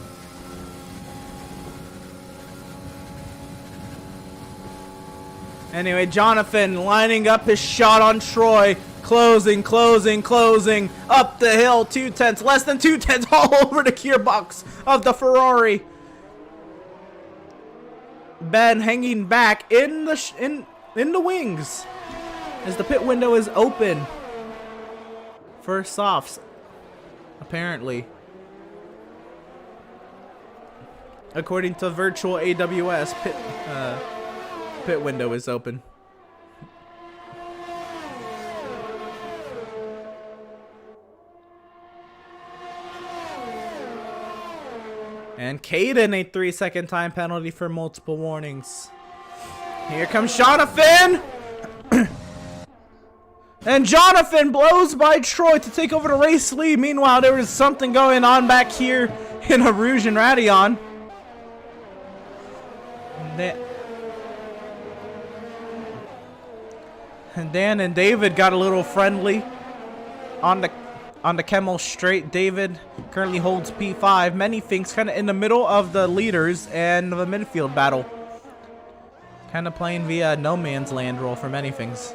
Anyway, Jonathan lining up his shot on Troy. Closing, closing, closing. Up the hill, 0.2. Less than 0.2 all over the gearbox of the Ferrari. Ben hanging back in the wings as the pit window is open for softs, apparently, according to virtual AWS. Pit window is open. And Caden, a 3-second time penalty for multiple warnings. Here comes Jonathan! And Jonathan blows by Troy to take over the race lead. Meanwhile, there was something going on back here in Rouge and Radion. And Dan and David got a little friendly on the Kemmel straight. David currently holds P5. Many things kind of in the middle of the leaders and the midfield battle. Kind of playing via no man's land role for many things.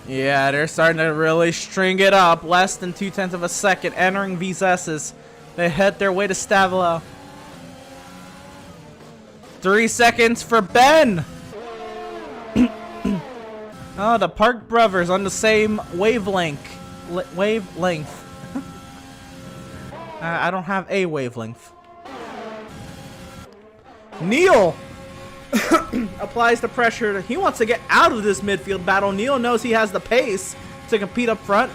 Yeah, they're starting to really string it up. Less than 0.2 of a second entering these S's. They head their way to Stavelo. 3 seconds for Ben. Oh, the Park brothers on the same wavelength. I don't have a wavelength. Neil applies the pressure. He wants to get out of this midfield battle. Neil knows he has the pace to compete up front.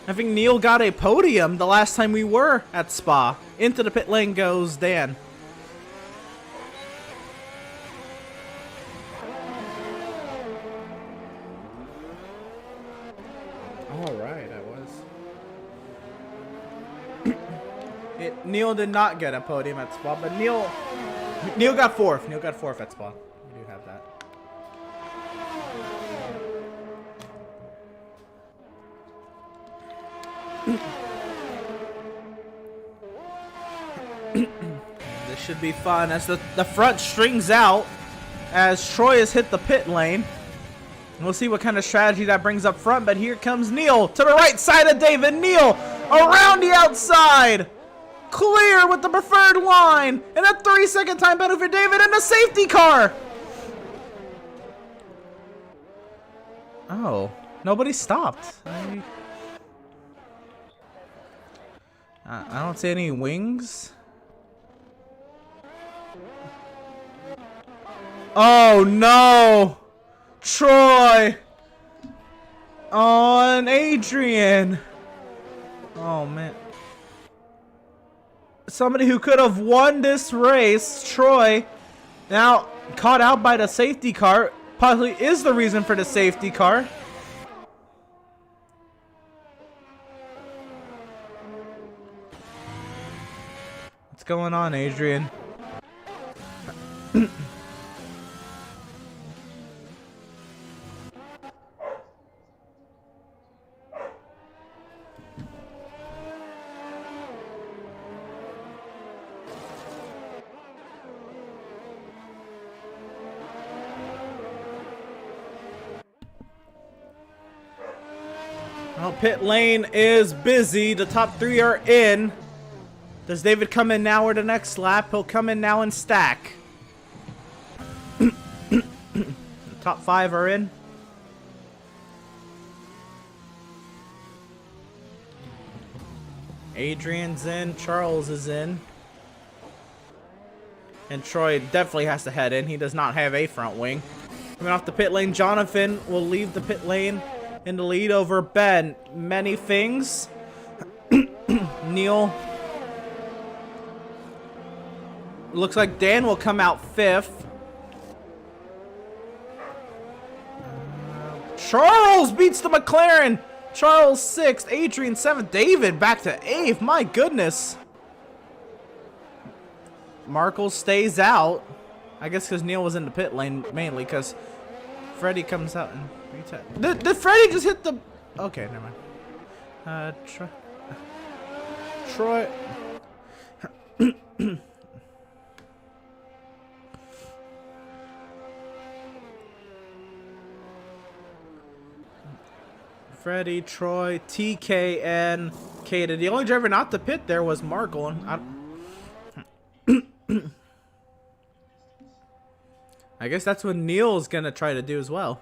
I think Neil got a podium the last time we were at Spa. Into the pit lane goes Dan. All right, I was. Neil did not get a podium at Spa, but Neil got fourth. Neil got fourth at Spa. We do have that. This should be fun as the front strings out as Troy has hit the pit lane. We'll see what kind of strategy that brings up front, but here comes Neil to the right side of David. Neil around the outside. Clear with the preferred line. And a 3-second time penalty for David and a safety car. Oh, nobody stopped. I don't see any wings. Oh no! Troy on Adrian. Oh man. Somebody who could have won this race, Troy, now caught out by the safety car. Possibly is the reason for the safety car. What's going on, Adrian? Well, pit lane is busy. The top 3 are in. Does David come in now or the next lap? He'll come in now and stack. The top 5 are in. Adrian's in. Charles is in. And Troy definitely has to head in. He does not have a front wing. Coming off the pit lane, Jonathan will leave the pit lane in the lead over Ben. Many things. Neil. Looks like Dan will come out 5th. Charles beats the McLaren. Charles 6th. Adrian 7th. David back to 8th. My goodness. Markle stays out. I guess because Neil was in the pit lane mainly because Freddie comes out and did Freddie just hit the... Okay, never mind. Troy. Freddie, Troy, TK, and Kata. The only driver not to pit there was Markle. I guess that's what Neil's gonna try to do as well.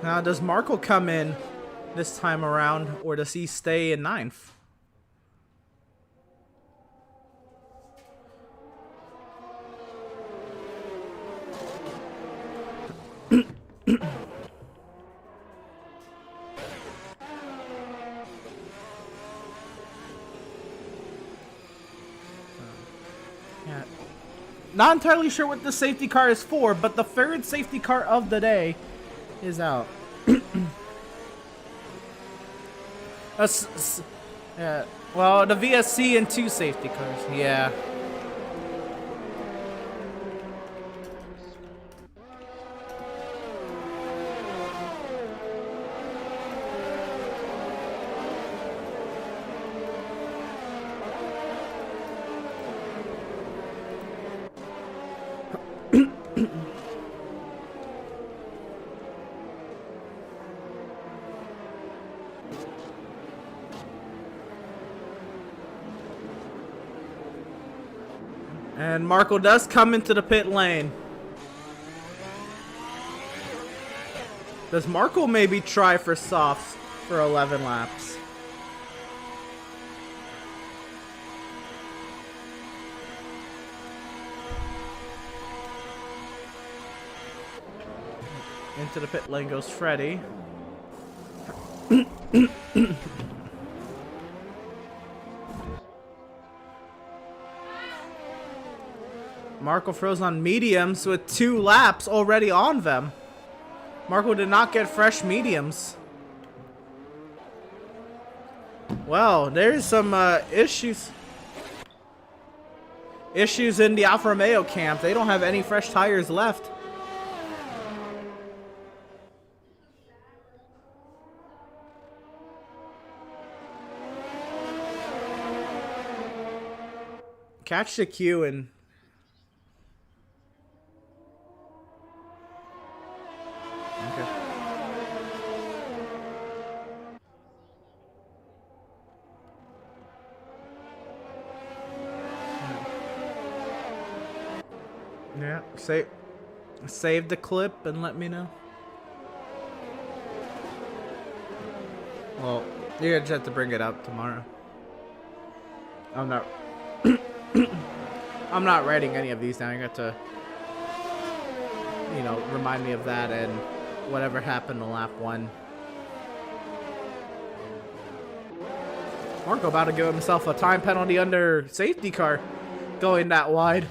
Now, does Markle come in this time around, or does he stay in 9th? Yeah. Not entirely sure what the safety car is for, but the 3rd safety car of the day is out. Yeah. Well, the VSC and 2 safety cars. Yeah. And Markle does come into the pit lane. Does Markle maybe try for softs for 11 laps? Into the pit lane goes Freddie. Markle froze on mediums with 2 laps already on them. Markle did not get fresh mediums. Well, there's some issues in the Alfa Romeo camp. They don't have any fresh tires left. Catch the queue and... Okay. Yeah, save the clip and let me know. Well, you're gonna have to bring it up tomorrow. I'm not I'm not writing any of these down. You got to, you know, remind me of that and whatever happened to lap 1. Marco about to give himself a time penalty under safety car going that wide.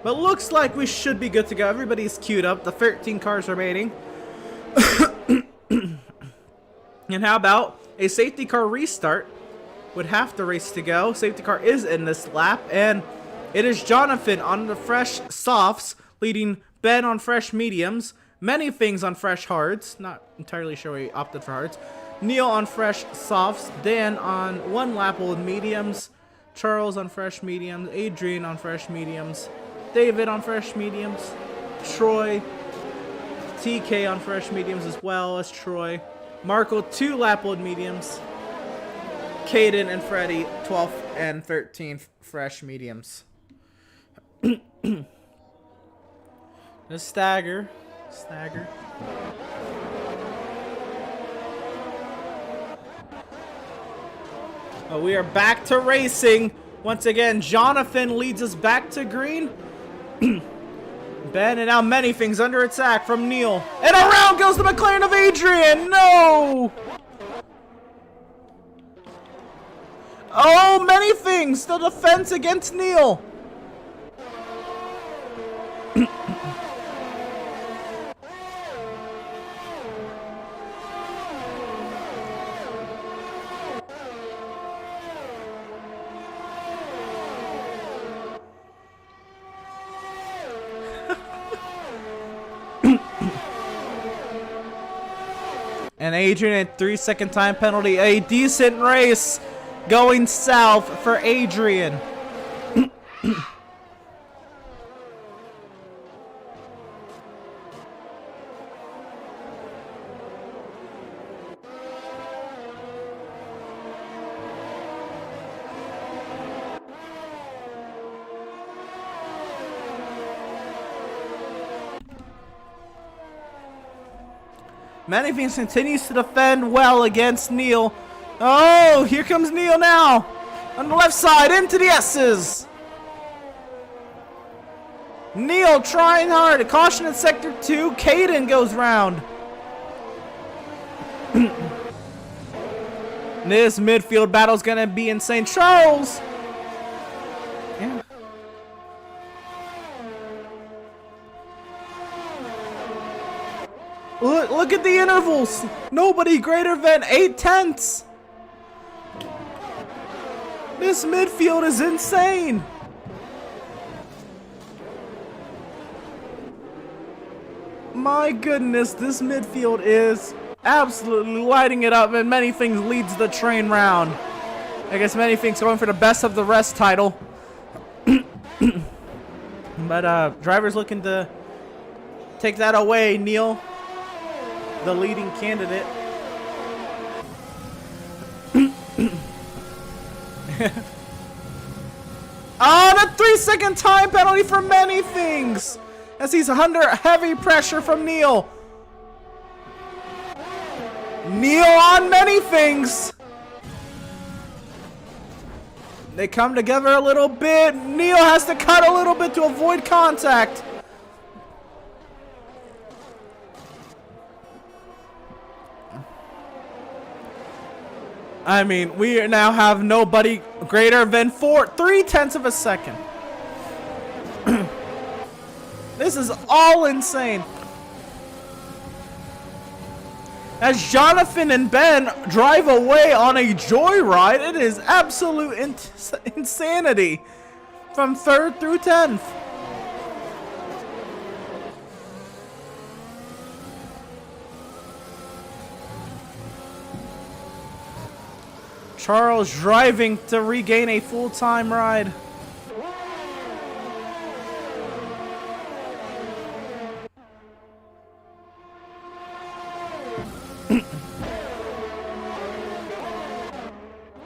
But looks like we should be good to go. Everybody's queued up. The 13 cars remaining. And how about a safety car restart? Would have to race to go. Safety car is in this lap. And it is Jonathan on the fresh softs, leading Ben on fresh mediums. Many things on fresh hards. Not entirely sure he opted for hards. Neil on fresh softs. Dan on 1 lap old mediums. Charles on fresh mediums. Adrian on fresh mediums. David on fresh mediums. Troy. TK on fresh mediums as well as Troy. Marco 2 lap old mediums. Caden and Freddie 12th and 13th fresh mediums. The stagger. Oh, we are back to racing. Once again, Jonathan leads us back to green. Ben and now many things under attack from Neil. And around goes the McLaren of Adrian. No! Oh, many things. The defense against Neil. And Adrian, a 3-second time penalty. A decent race going south for Adrian. Many things continues to defend well against Neil. Oh, here comes Neil now. On the left side, into the S's. Neil trying hard. A caution in sector 2. Caden goes round. This midfield battle is going to be insane. Charles. Yeah. Look at the intervals. Nobody greater than 0.8. This midfield is insane. My goodness, this midfield is absolutely lighting it up, and many things leads the train round. I guess many things going for the best of the rest title. But drivers looking to take that away. Neil, the leading candidate. The 3-second time penalty for many things, as he's under heavy pressure from Neil. Neil on many things. They come together a little bit. Neil has to cut a little bit to avoid contact. I mean, we now have nobody greater than 3/10 of a second. This is all insane. As Jonathan and Ben drive away on a joyride, it is absolute insanity from 3rd through 10th. Charles driving to regain a full-time ride.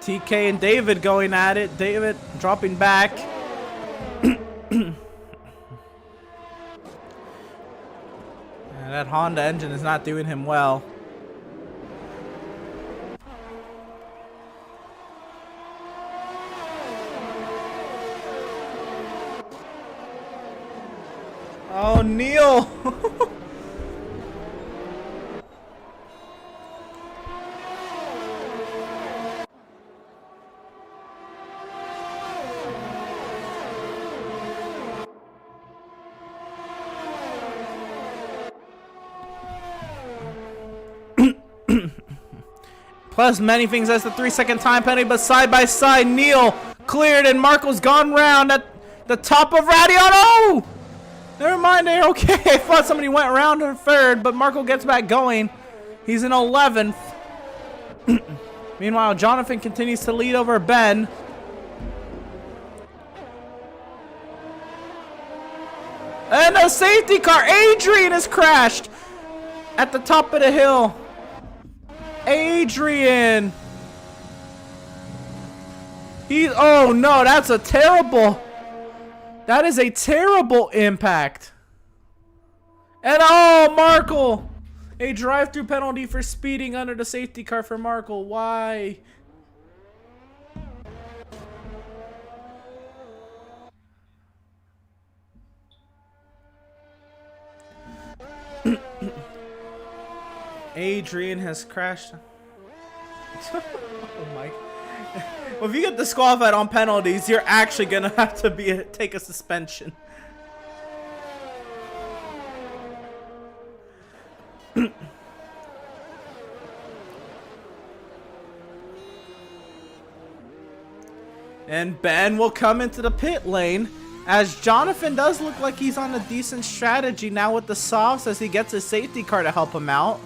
TK and David going at it. David dropping back. And that Honda engine is not doing him well. Oh, Neil! Plus many things as the 3-second time penalty, but side by side, Neil cleared and Marco's gone round at the top of Radion. Oh! Never mind, they're okay. I thought somebody went around in third, but Marco gets back going. He's in 11th. Meanwhile, Jonathan continues to lead over Ben. And a safety car. Adrian has crashed at the top of the hill. Adrian. Oh no, that's a terrible. That is a terrible impact. And oh, Markle. A drive-through penalty for speeding under the safety car for Markle. Why? Adrian has crashed. Oh my. Well, if you get disqualified on penalties, you're actually gonna have to take a suspension. And Ben will come into the pit lane, as Jonathan does look like he's on a decent strategy now with the softs as he gets his safety car to help him out.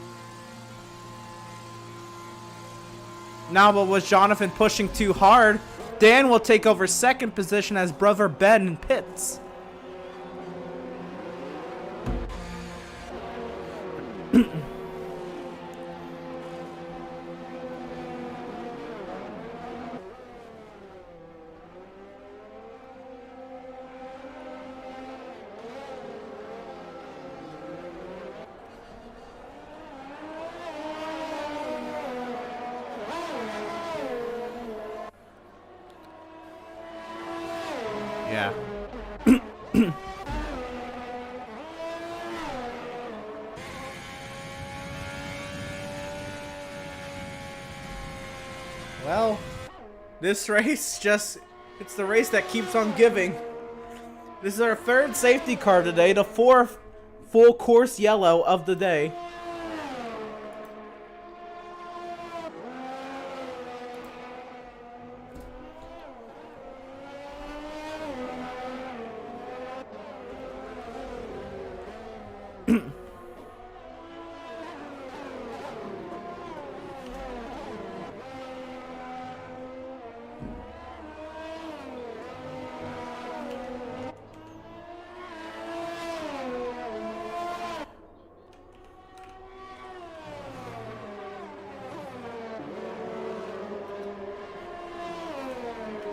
Now, but was Jonathan pushing too hard? Dan will take over second position as brother Ben pits. Yeah. Well, this race it's the race that keeps on giving. This is our third safety car today, the fourth full course yellow of the day.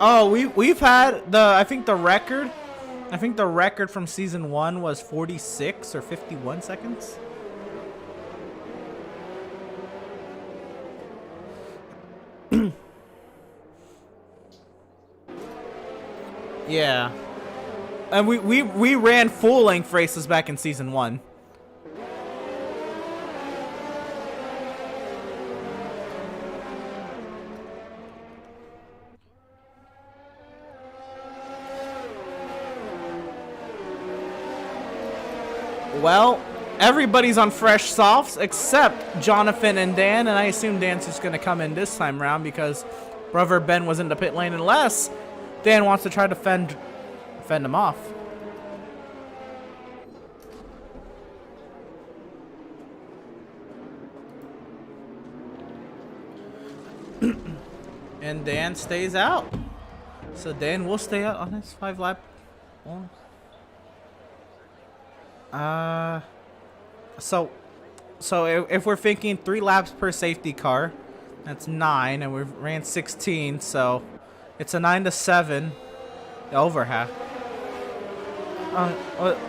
Oh, we've had I think the record from season 1 was 46 or 51 seconds. Yeah. And we ran full length races back in season 1. Well, everybody's on fresh softs except Jonathan and Dan, and I assume Dan's just going to come in this time around because brother Ben was in the pit lane, unless Dan wants to try to fend him off. And Dan stays out. So Dan will stay out on his 5-lap. So if we're thinking 3 laps per safety car, that's 9, and we ran 16, so it's a 9-7 over half.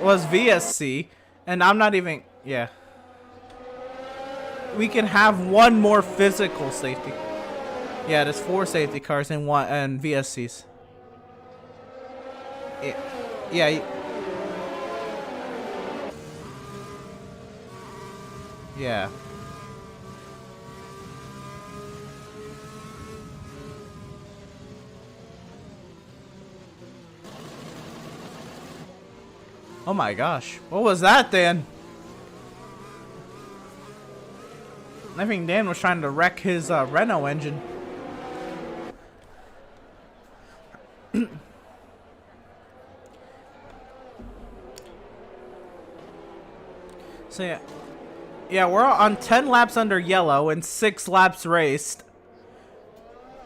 Was VSC, and I'm not even, yeah. We can have one more physical safety. Yeah, there's 4 safety cars and VSCs. Yeah. Yeah. Oh my gosh. What was that, Dan? I think Dan was trying to wreck his Renault engine. So yeah, we're on 10 laps under yellow and 6 laps raced.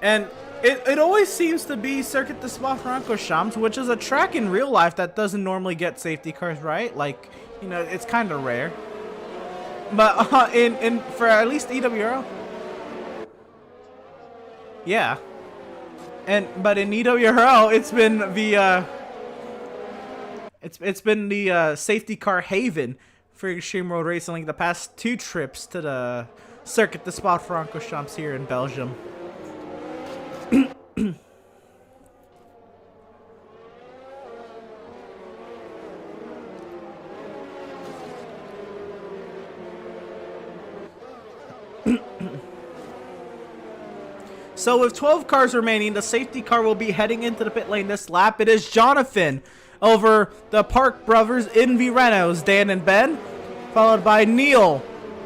And it always seems to be Circuit de Spa-Francorchamps, which is a track in real life that doesn't normally get safety cars, right? Like, you know, it's kind of rare. But for at least EWRL, yeah. But in EWRL, it's been the safety car haven for Extreme Road Racing, like the past 2 trips to the Circuit de Spa-Francorchamps here in Belgium. So with 12 cars remaining, the safety car will be heading into the pit lane this lap. It is Jonathan over the Park brothers in Renaults, Dan and Ben, followed by Neil,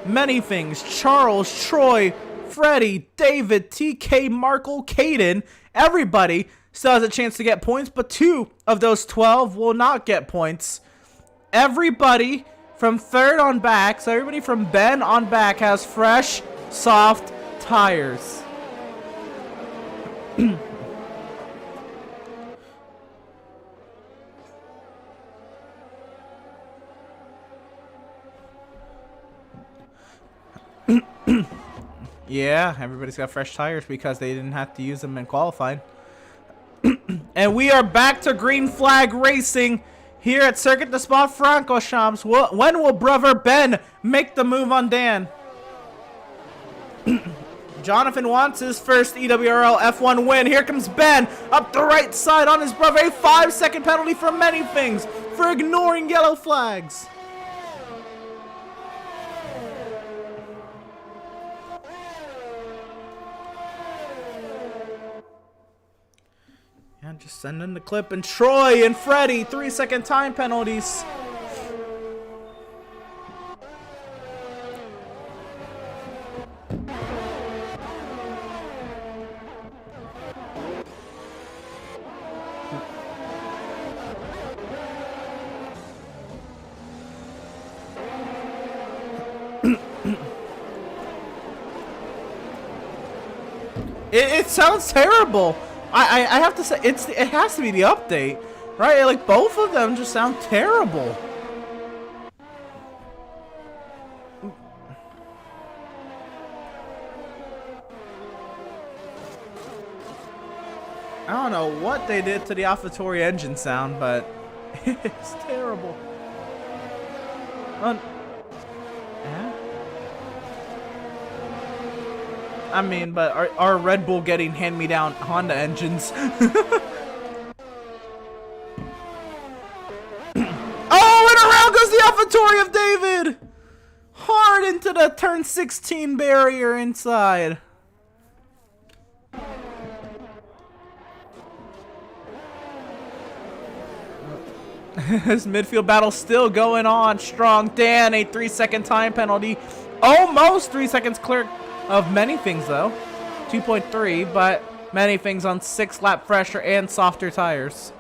Many Things, Charles, Troy, Freddie, David, TK, Markle, Caden. Everybody still has a chance to get points, but 2 of those 12 will not get points. Everybody from 3rd on back, so everybody from Ben on back has fresh, soft tires. Yeah, everybody's got fresh tires because they didn't have to use them in qualifying. And we are back to green flag racing here at Circuit de Spa-Francorchamps. When will brother Ben make the move on Dan? Jonathan wants his first EWRL F1 win. Here comes Ben up the right side on his brother. A 5-second penalty for Many Things for ignoring yellow flags. Yeah, just send in the clip. And Troy and Freddie, 3-second time penalties. It sounds terrible. I have to say, it has to be the update, right? Like, both of them just sound terrible. I don't know what they did to the AlphaTauri engine sound, but it's terrible. Yeah? I mean, but are Red Bull getting hand-me-down Honda engines? Oh, and around goes the AlphaTauri of David! Hard into the turn 16 barrier inside. This midfield battle still going on strong. Dan, a 3-second time penalty. Almost 3 seconds clear of Many Things, though. 2.3, but Many Things on 6-lap fresher and softer tires.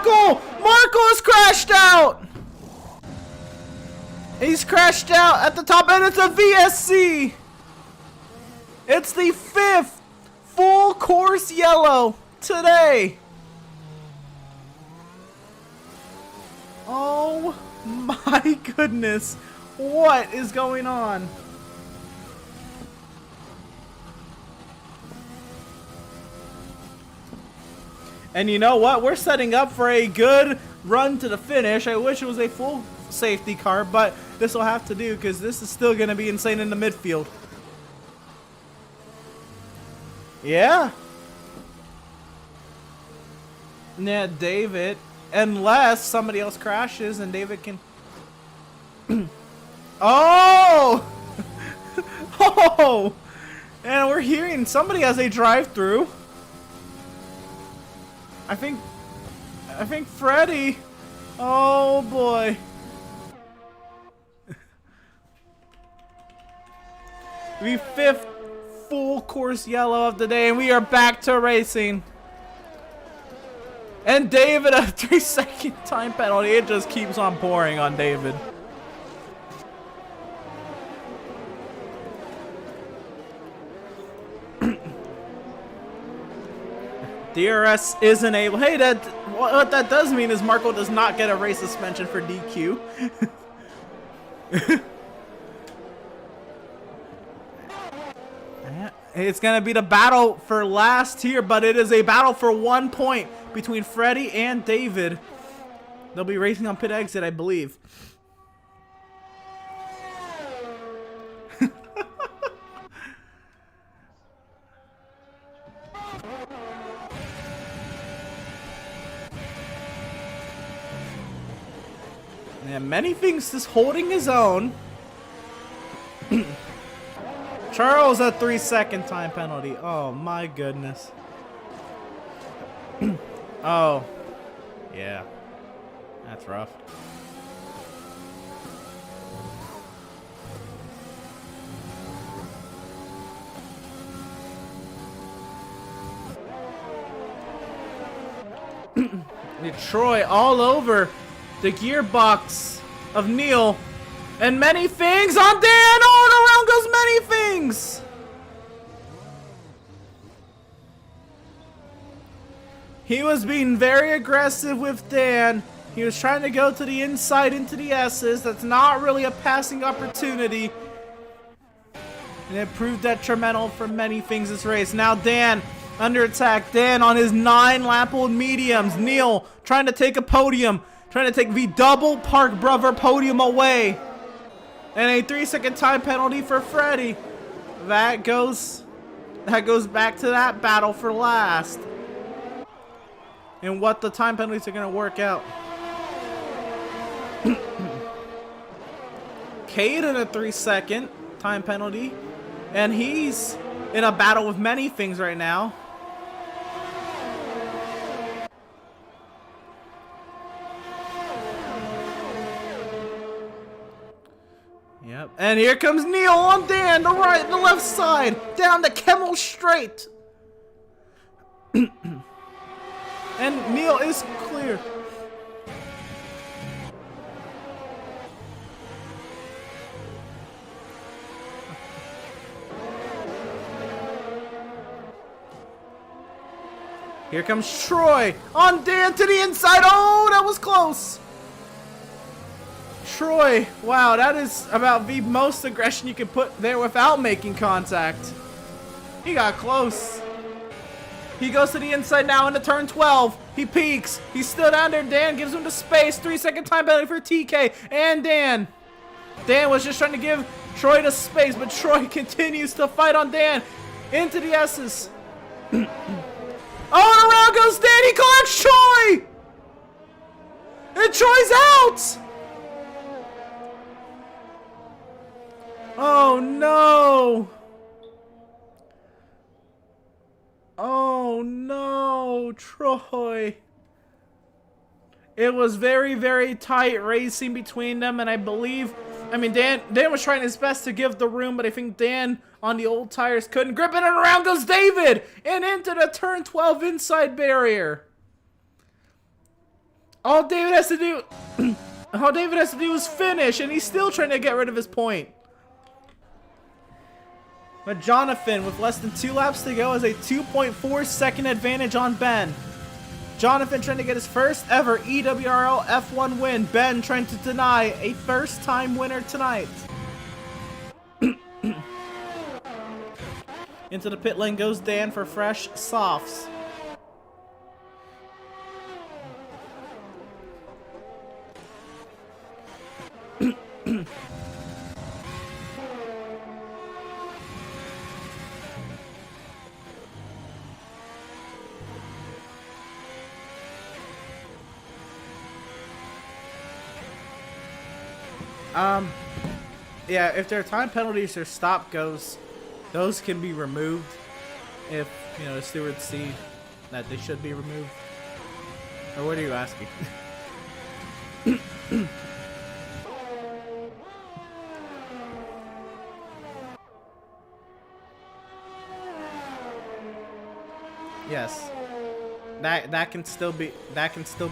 Markle! Markle has crashed out! He's crashed out at the top, and it's a VSC! It's the 5th full course yellow today! Oh my goodness. What is going on? And you know what? We're setting up for a good run to the finish. I wish it was a full safety car, but this will have to do because this is still going to be insane in the midfield. Yeah. Yeah, David. Unless somebody else crashes and David can... Oh! Oh! And we're hearing somebody has a drive-through. I think Freddy. Oh boy. The 5th full course yellow of the day, and we are back to racing. And David, a 3-second time penalty. It just keeps on pouring on David. DRS isn't able. Hey, what that does mean is Marco does not get a race suspension for DQ. It's gonna be the battle for last here, but it is a battle for 1 point between Freddy and David. They'll be racing on pit exit, I believe. Yeah, many things is holding his own. Charles, a 3-second time penalty. Oh my goodness. Oh. Yeah. That's rough. Troy all over the gearbox of Neil. And many things on Dan. Oh, and around goes many things. He was being very aggressive with Dan. He was trying to go to the inside into the S's. That's not really a passing opportunity. And it proved detrimental for many things this race. Now Dan under attack. Dan on his 9-lap-old mediums. Neil trying to take a podium. Trying to take the double Park Brother podium away. And a 3-second time penalty for Freddy. That goes back to that battle for last. And what the time penalties are going to work out. Caden a 3-second time penalty. And he's in a battle with many things right now. Yep. And here comes Neil on Dan, the right and the left side, down the Kemmel straight. And Neil is clear. Here comes Troy on Dan to the inside. Oh, that was close. Troy, wow, that is about the most aggression you can put there without making contact. He got close. He goes to the inside now into turn 12. He peeks. He's still down there. Dan gives him the space. 3-second time penalty for TK and Dan. Dan was just trying to give Troy the space, but Troy continues to fight on Dan. Into the S's. Oh, and around goes Dan. He collects Troy. And Troy's out. Oh no! Oh no, Troy. It was very, very tight racing between them, and I mean, Dan was trying his best to give the room, but I think Dan on the old tires couldn't grip it, and around goes David! And into the turn 12 inside barrier. All David has to do, all David has to do is finish, and he's still trying to get rid of his point. But Jonathan, with less than 2 laps to go, has a 2.4 second advantage on Ben. Jonathan trying to get his first ever EWRL F1 win. Ben trying to deny a first time winner tonight. Into the pit lane goes Dan for fresh softs. Yeah, if there are time penalties or stop goes, those can be removed if, you know, the stewards see that they should be removed. Or what are you asking? Yes. That can still be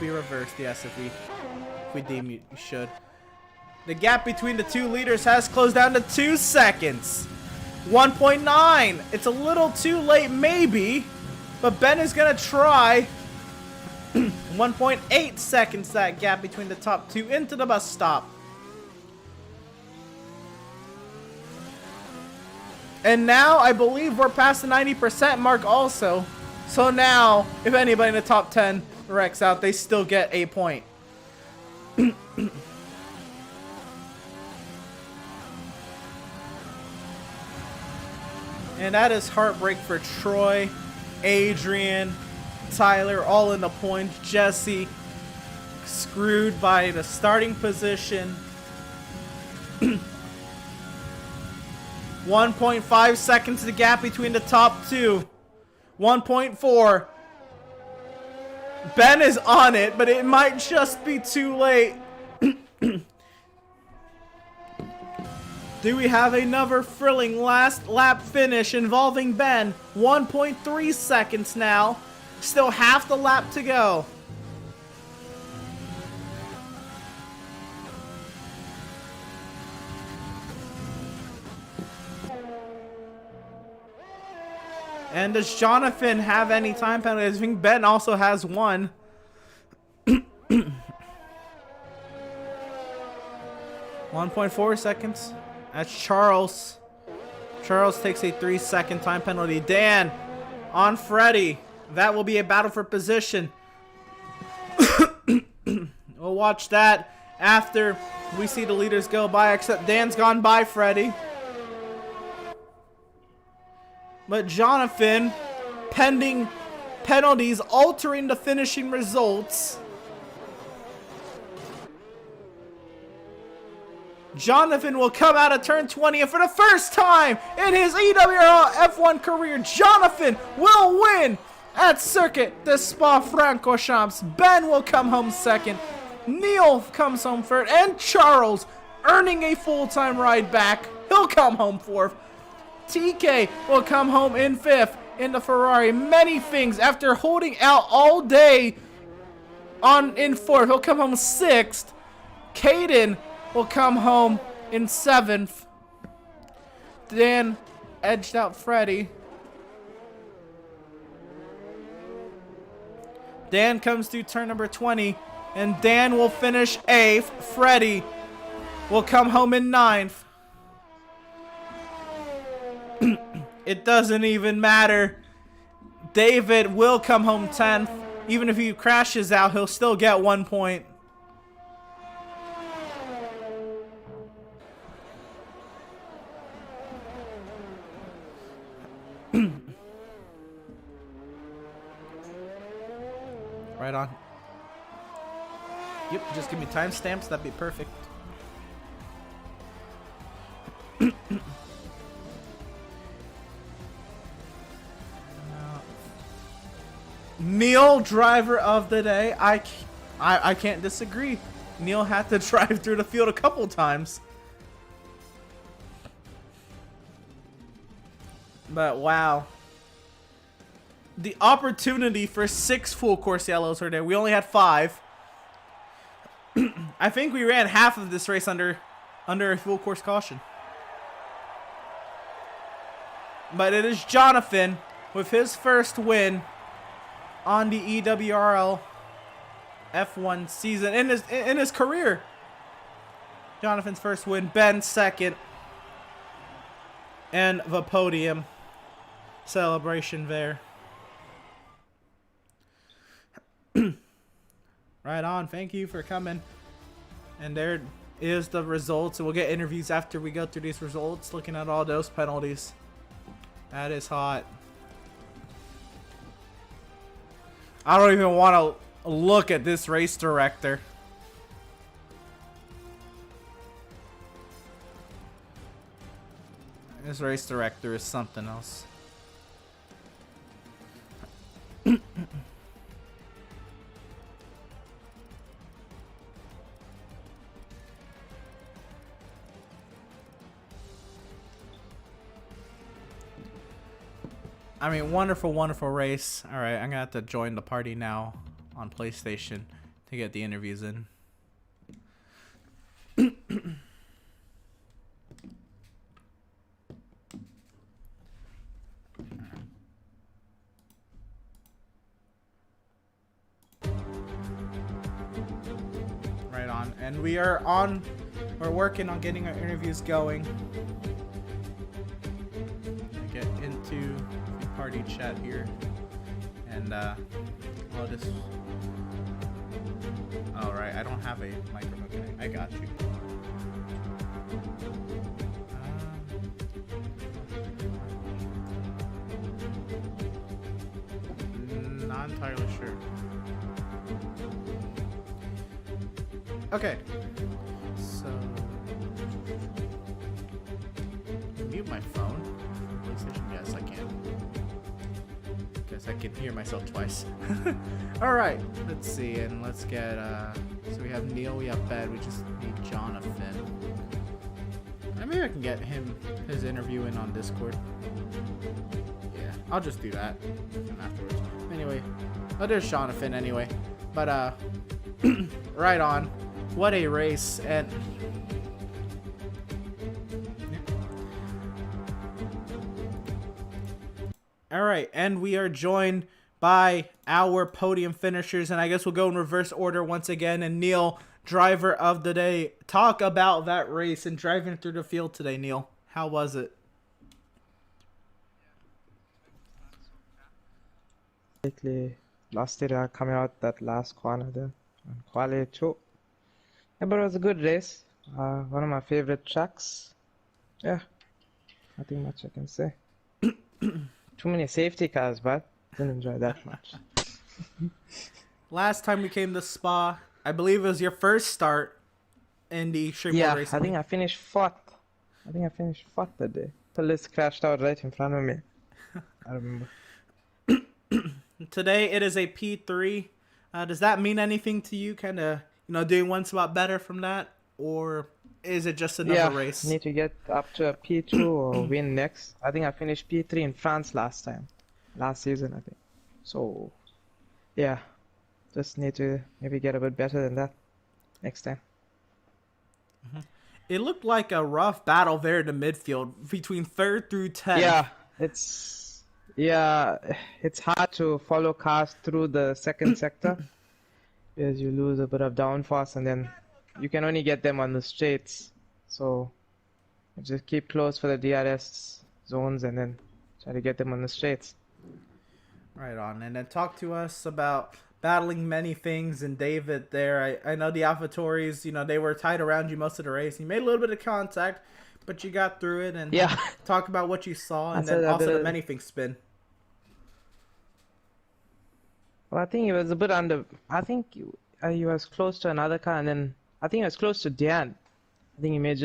reversed, yes, if we deem you should. The gap between the two leaders has closed down to 2 seconds. 1.9. It's a little too late, maybe, but Ben is gonna try. 1.8 seconds, that gap between the top two into the bus stop. And now I believe we're past the 90% mark also. So now, if anybody in the top 10 wrecks out, they still get a point. And that is heartbreak for Troy, Adrian, Tyler, all in the points. Jesse screwed by the starting position. 1.5 seconds the gap between the top two. 1.4. Ben is on it, but it might just be too late. Do we have another thrilling last lap finish involving Ben? 1.3 seconds now. Still half the lap to go. And does Jonathan have any time penalties? I think Ben also has one. 1.4 seconds. That's Charles. Charles takes a 3-second time penalty. Dan on Freddy. That will be a battle for position. We'll watch that after we see the leaders go by, except Dan's gone by Freddy. But Jonathan, pending penalties altering the finishing results. Jonathan will come out of turn 20, and for the first time in his EWRL F1 career, Jonathan will win at Circuit de Spa-Francorchamps. Ben will come home second. Neil comes home third, and Charles, earning a full-time ride back, he'll come home fourth. TK will come home in fifth in the Ferrari. Many things after holding out all day in fourth. He'll come home sixth. Caden will come home in seventh. Dan edged out Freddy. Dan comes through turn number 20, and Dan will finish 8th. Freddy will come home in 9th. It doesn't even matter. David will come home 10th. Even if he crashes out, he'll still get 1 point. Right on. Yep, just give me timestamps. That'd be perfect. Neil, driver of the day. I can't disagree. Neil had to drive through the field a couple times. But wow. The opportunity for 6 full course yellows were there. We only had 5. I think we ran half of this race under a full course caution. But it is Jonathan with his first win on the EWRL F1 season in his career. Jonathan's first win, Ben second, and the podium celebration there. Right on. Thank you for coming. And there is the results, and we'll get interviews after we go through these results, looking at all those penalties. That is hot. I don't even want to look at this race director. This race director is something else. I mean, wonderful, wonderful race. All right, I'm going to have to join the party now on PlayStation to get the interviews in. Right on. And we're working on getting our interviews going. Get into party chat here, and I'll just. All right, I don't have a microphone. I got you. Not entirely sure. Okay, so mute my phone. PlayStation, yes, I can. Guess I can hear myself twice. All right, let's see, and let's get. So we have Neil, we have Ben, we just need Jonathan. Maybe I can get his interview in on Discord. Yeah, I'll just do that afterwards. Anyway, there's Jonathan anyway. But right on. What a race, and. All right, and we are joined by our podium finishers, and I guess we'll go in reverse order once again. And Neil, driver of the day, talk about that race and driving through the field today. Neil, how was it? Lately, last year coming out that last corner there on quali 2. Yeah, but it was a good race. One of my favorite tracks. Yeah, nothing much I can say. Too many safety cars, but didn't enjoy that much. Last time we came to Spa, I believe it was your first start in the street Yeah, race. I think I finished fourth. That day. Police crashed out right in front of me. I remember. Today it is a P3. Does that mean anything to you? Kind of, doing one spot better from that, or is it just another race? Need to get up to a P2 or win next. I think I finished P3 in France last season, I think. So, yeah, just need to maybe get a bit better than that next time. Mm-hmm. It looked like a rough battle there in the midfield between 3rd through 10th. Yeah, it's hard to follow cars through the second sector because you lose a bit of downforce, and then you can only get them on the straights. So just keep close for the DRS zones and then try to get them on the straights. Right on. And then talk to us about battling many things. And David there, I know the AlphaTauris, they were tied around you most of the race. You made a little bit of contact, but you got through it. And talk about what you saw, and then also the many things spin. Well, I think it was a bit under. I think he was close to another car, and then I think it was close to Dan. I think he may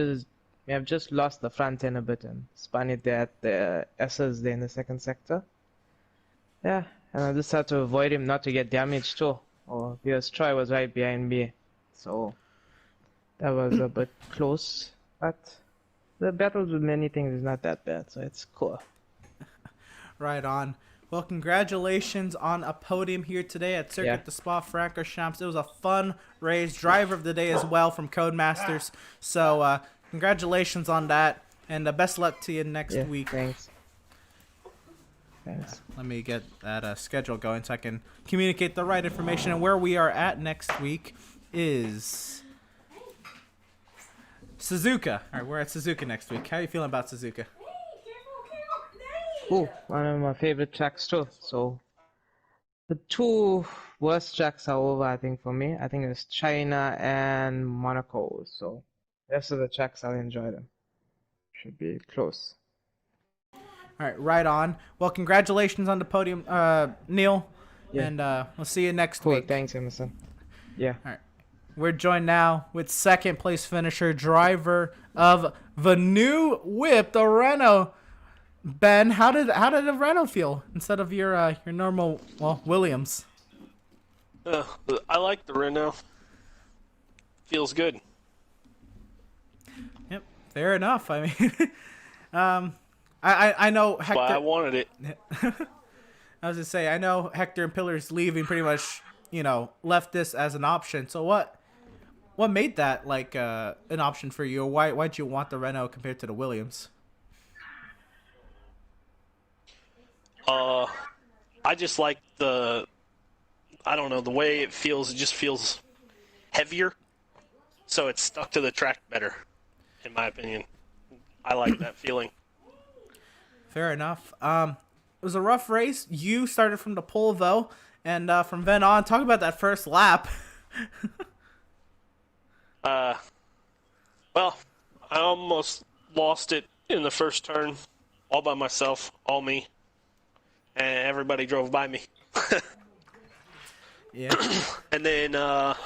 have just lost the front end a bit and spun it there at the S's there in the second sector. Yeah, and I just had to avoid him not to get damaged too, or because Troy was right behind me, so that was a bit close. But the battles with many things is not that bad, so it's cool. Right on. Well, congratulations on a podium here today at Circuit Yeah. de Spa-Francorchamps. It was a fun race. Driver of the day as well from Codemasters. So, congratulations on that, and best luck to you next Yeah. week. Thanks. Thanks. Let me get that schedule going so I can communicate the right information. And where we are at next week is Suzuka. All right, we're at Suzuka next week. How are you feeling about Suzuka? Cool. One of my favorite tracks too. So the two worst tracks are over, I think, for me. I think it's China and Monaco. So the rest of the tracks I'll enjoy them. Should be close. All right, right on. Well, congratulations on the podium, Neil. Yeah. And we'll see you next Cool. week. Thanks, Emerson. Yeah. All right. We're joined now with second place finisher, driver of the new whip, the Renault. Ben, how did the Renault feel instead of your normal Williams? I like the Renault. Feels good. Yep, fair enough. I mean, I know Hector. But I wanted it. I was gonna say I know Hector and Pillar's leaving pretty much. Left this as an option. So what made that like an option for you? Or why'd you want the Renault compared to the Williams? I just like the way it feels. It just feels heavier, so it's stuck to the track better, in my opinion. I like that feeling. Fair enough. It was a rough race. You started from the pole though, and from then on, talk about that first lap. Well, I almost lost it in the first turn, all by myself, all me, and everybody drove by me. Yeah. And then I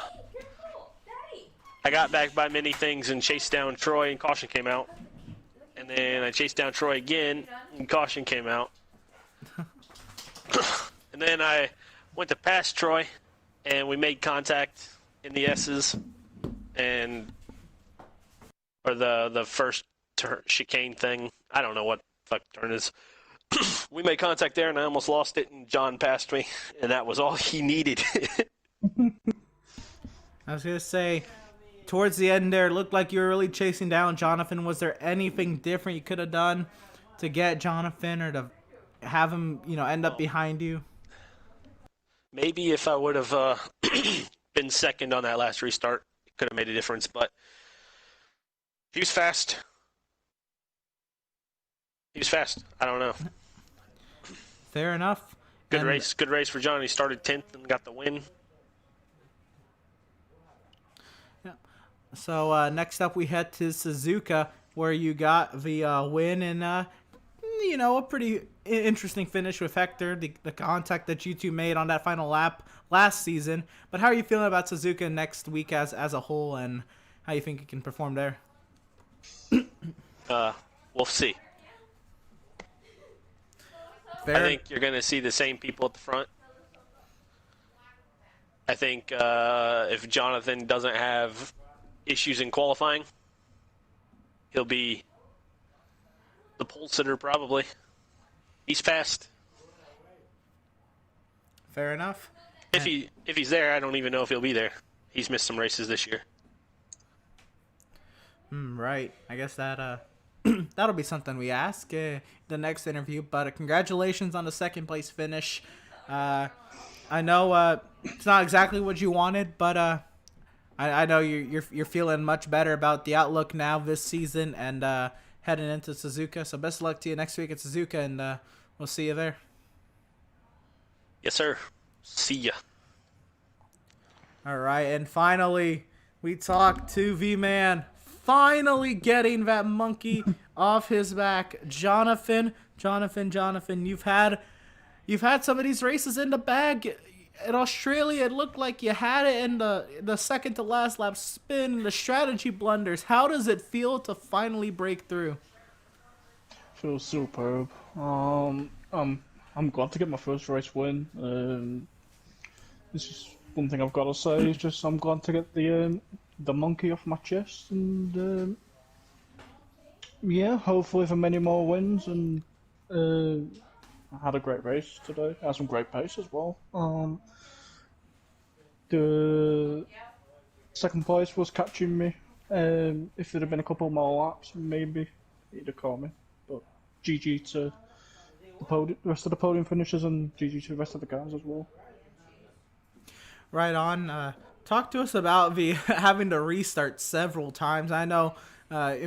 got back by many things and chased down Troy, and caution came out. And then I chased down Troy again, and caution came out. And then I went to pass Troy, and we made contact in the S's, or the first chicane thing. I don't know what fuck turn is. We made contact there, and I almost lost it, and John passed me, and that was all he needed. I was gonna say, towards the end there, it looked like you were really chasing down Jonathan. Was there anything different you could have done to get Jonathan or to have him, end up behind you? Maybe if I would have been second on that last restart, it could have made a difference, but he was fast. I don't know. Fair enough. Good race for John. He started 10th and got the win. Yeah. So next up we head to Suzuka, where you got the win and a pretty interesting finish with Hector, the contact that you two made on that final lap last season. But how are you feeling about Suzuka next week as a whole, and how you think you can perform there? We'll see. Fair. I think you're going to see the same people at the front. I think if Jonathan doesn't have issues in qualifying, he'll be the pole sitter probably. He's fast. Fair enough. If he's there, I don't even know if he'll be there. He's missed some races this year. Right. I guess that that'll be something we ask the next interview. But congratulations on the second place finish. I know it's not exactly what you wanted, but I know you're feeling much better about the outlook now this season and heading into Suzuka. So best of luck to you next week at Suzuka, and we'll see you there. Yes, sir. See ya. All right, and finally we talked to V-Man. Finally getting that monkey off his back, Jonathan. You've had some of these races in the bag. In Australia, it looked like you had it in the second to last lap spin, the strategy blunders. How does it feel to finally break through? Feels superb. I'm glad to get my first race win. This is one thing I've got to say. Is just I'm glad to get the monkey off my chest, and yeah, hopefully for many more wins, and I had a great race today. I had some great pace as well. The second place was catching me. If there'd have been a couple more laps, maybe he'd have caught me. But GG to the rest of the podium finishers, and GG to the rest of the guys as well. Right on. Talk to us about the having to restart several times. I know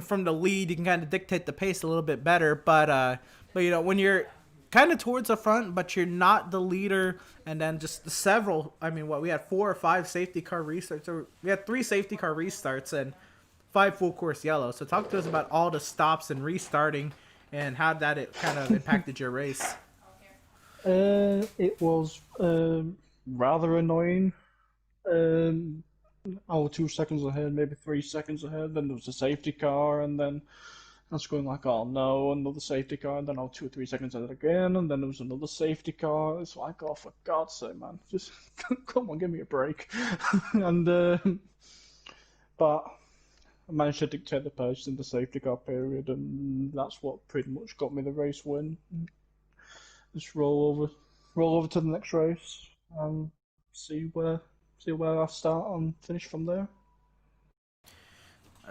from the lead you can kind of dictate the pace a little bit better, but you know when you're kind of towards the front, but you're not the leader, and then just several. I mean, we had 4 or 5 safety car restarts, or we had 3 safety car restarts and 5 full course yellows. So talk to us about all the stops and restarting, and how it kind of impacted your race. It was rather annoying. I was 2 seconds ahead, maybe 3 seconds ahead. Then there was a safety car, and then I was going like, oh no, another safety car. And then I was 2 or 3 seconds ahead again, and then there was another safety car. It's like, oh, for God's sake, man, just come on, give me a break. And but I managed to dictate the pace in the safety car period, and that's what pretty much got me the race win. Just roll over to the next race, and see where I start and finish from there.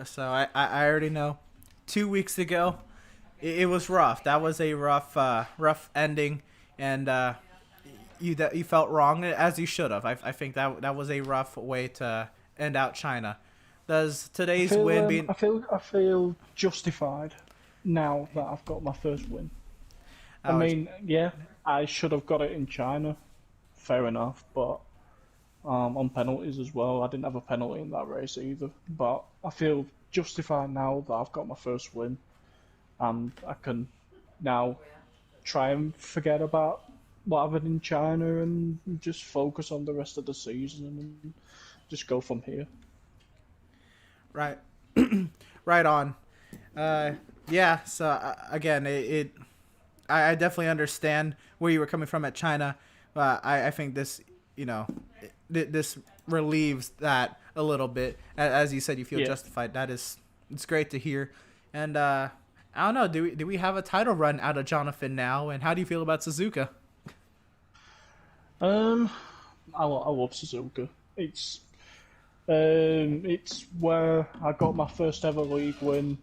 So I already know. 2 weeks ago, it was rough. That was a rough ending, and you felt wrong, as you should have. I think that was a rough way to end out China. Does today's win be? I feel justified now that I've got my first win. I mean, yeah, I should have got it in China, fair enough, but on penalties as well. I didn't have a penalty in that race either, but I feel justified now that I've got my first win, and I can now try and forget about what happened in China and just focus on the rest of the season and just go from here. Right, right on. Yeah. So again, I definitely understand where you were coming from at China. I think this, this relieves that a little bit. As you said, you feel justified. It's great to hear. And I don't know, do we have a title run out of Jonathan now? And how do you feel about Suzuka? I love Suzuka. It's where I got my first ever league win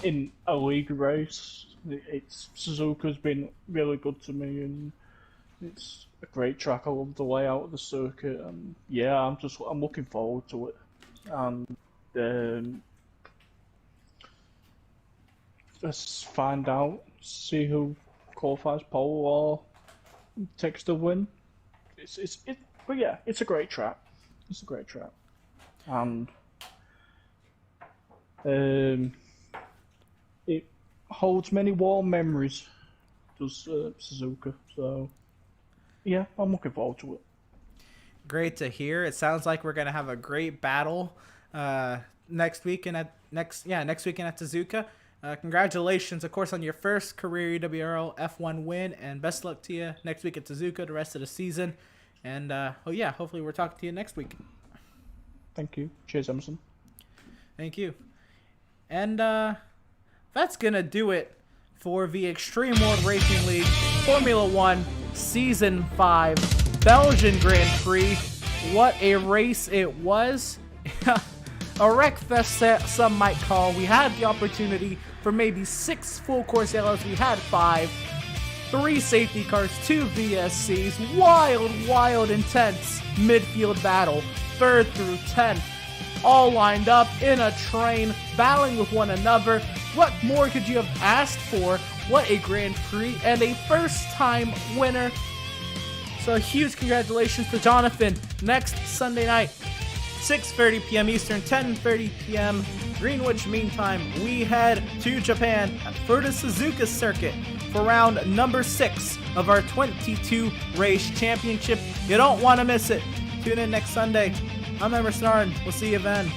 in a league race. Suzuka's been really good to me, and it's a great track. I love the layout of the circuit, and yeah, I'm looking forward to it. And let's find out, see who qualifies pole or takes the win. But yeah, it's a great track. It's a great track, and it holds many warm memories. Does Suzuka? So yeah, I'm looking forward to it. Great to hear. It sounds like we're gonna have a great battle next weekend at Suzuka. Congratulations, of course, on your first career EWRL F1 win, and best luck to you next week at Suzuka, the rest of the season. And hopefully we're talking to you next week. Thank you. Cheers, Emerson. Thank you. And that's gonna do it for the Extreme World Racing League Formula 1 Season 5 Belgian Grand Prix. What a race it was. A wreck fest, some might call. We had the opportunity for maybe 6 full course yellows. We had 5. 3 safety cars, 2 VSCs. Wild, intense midfield battle. 3rd through 10th. All lined up in a train, battling with one another. What more could you have asked for? What a Grand Prix, and a first-time winner. So huge congratulations to Jonathan. Next Sunday night, 6:30 p.m. Eastern, 10:30 p.m. Greenwich Mean Time, we head to Japan for the Suzuka circuit for round number 6 of our 22 race championship. You don't want to miss it. Tune in next Sunday. I'm Emerson Arden. We'll see you then.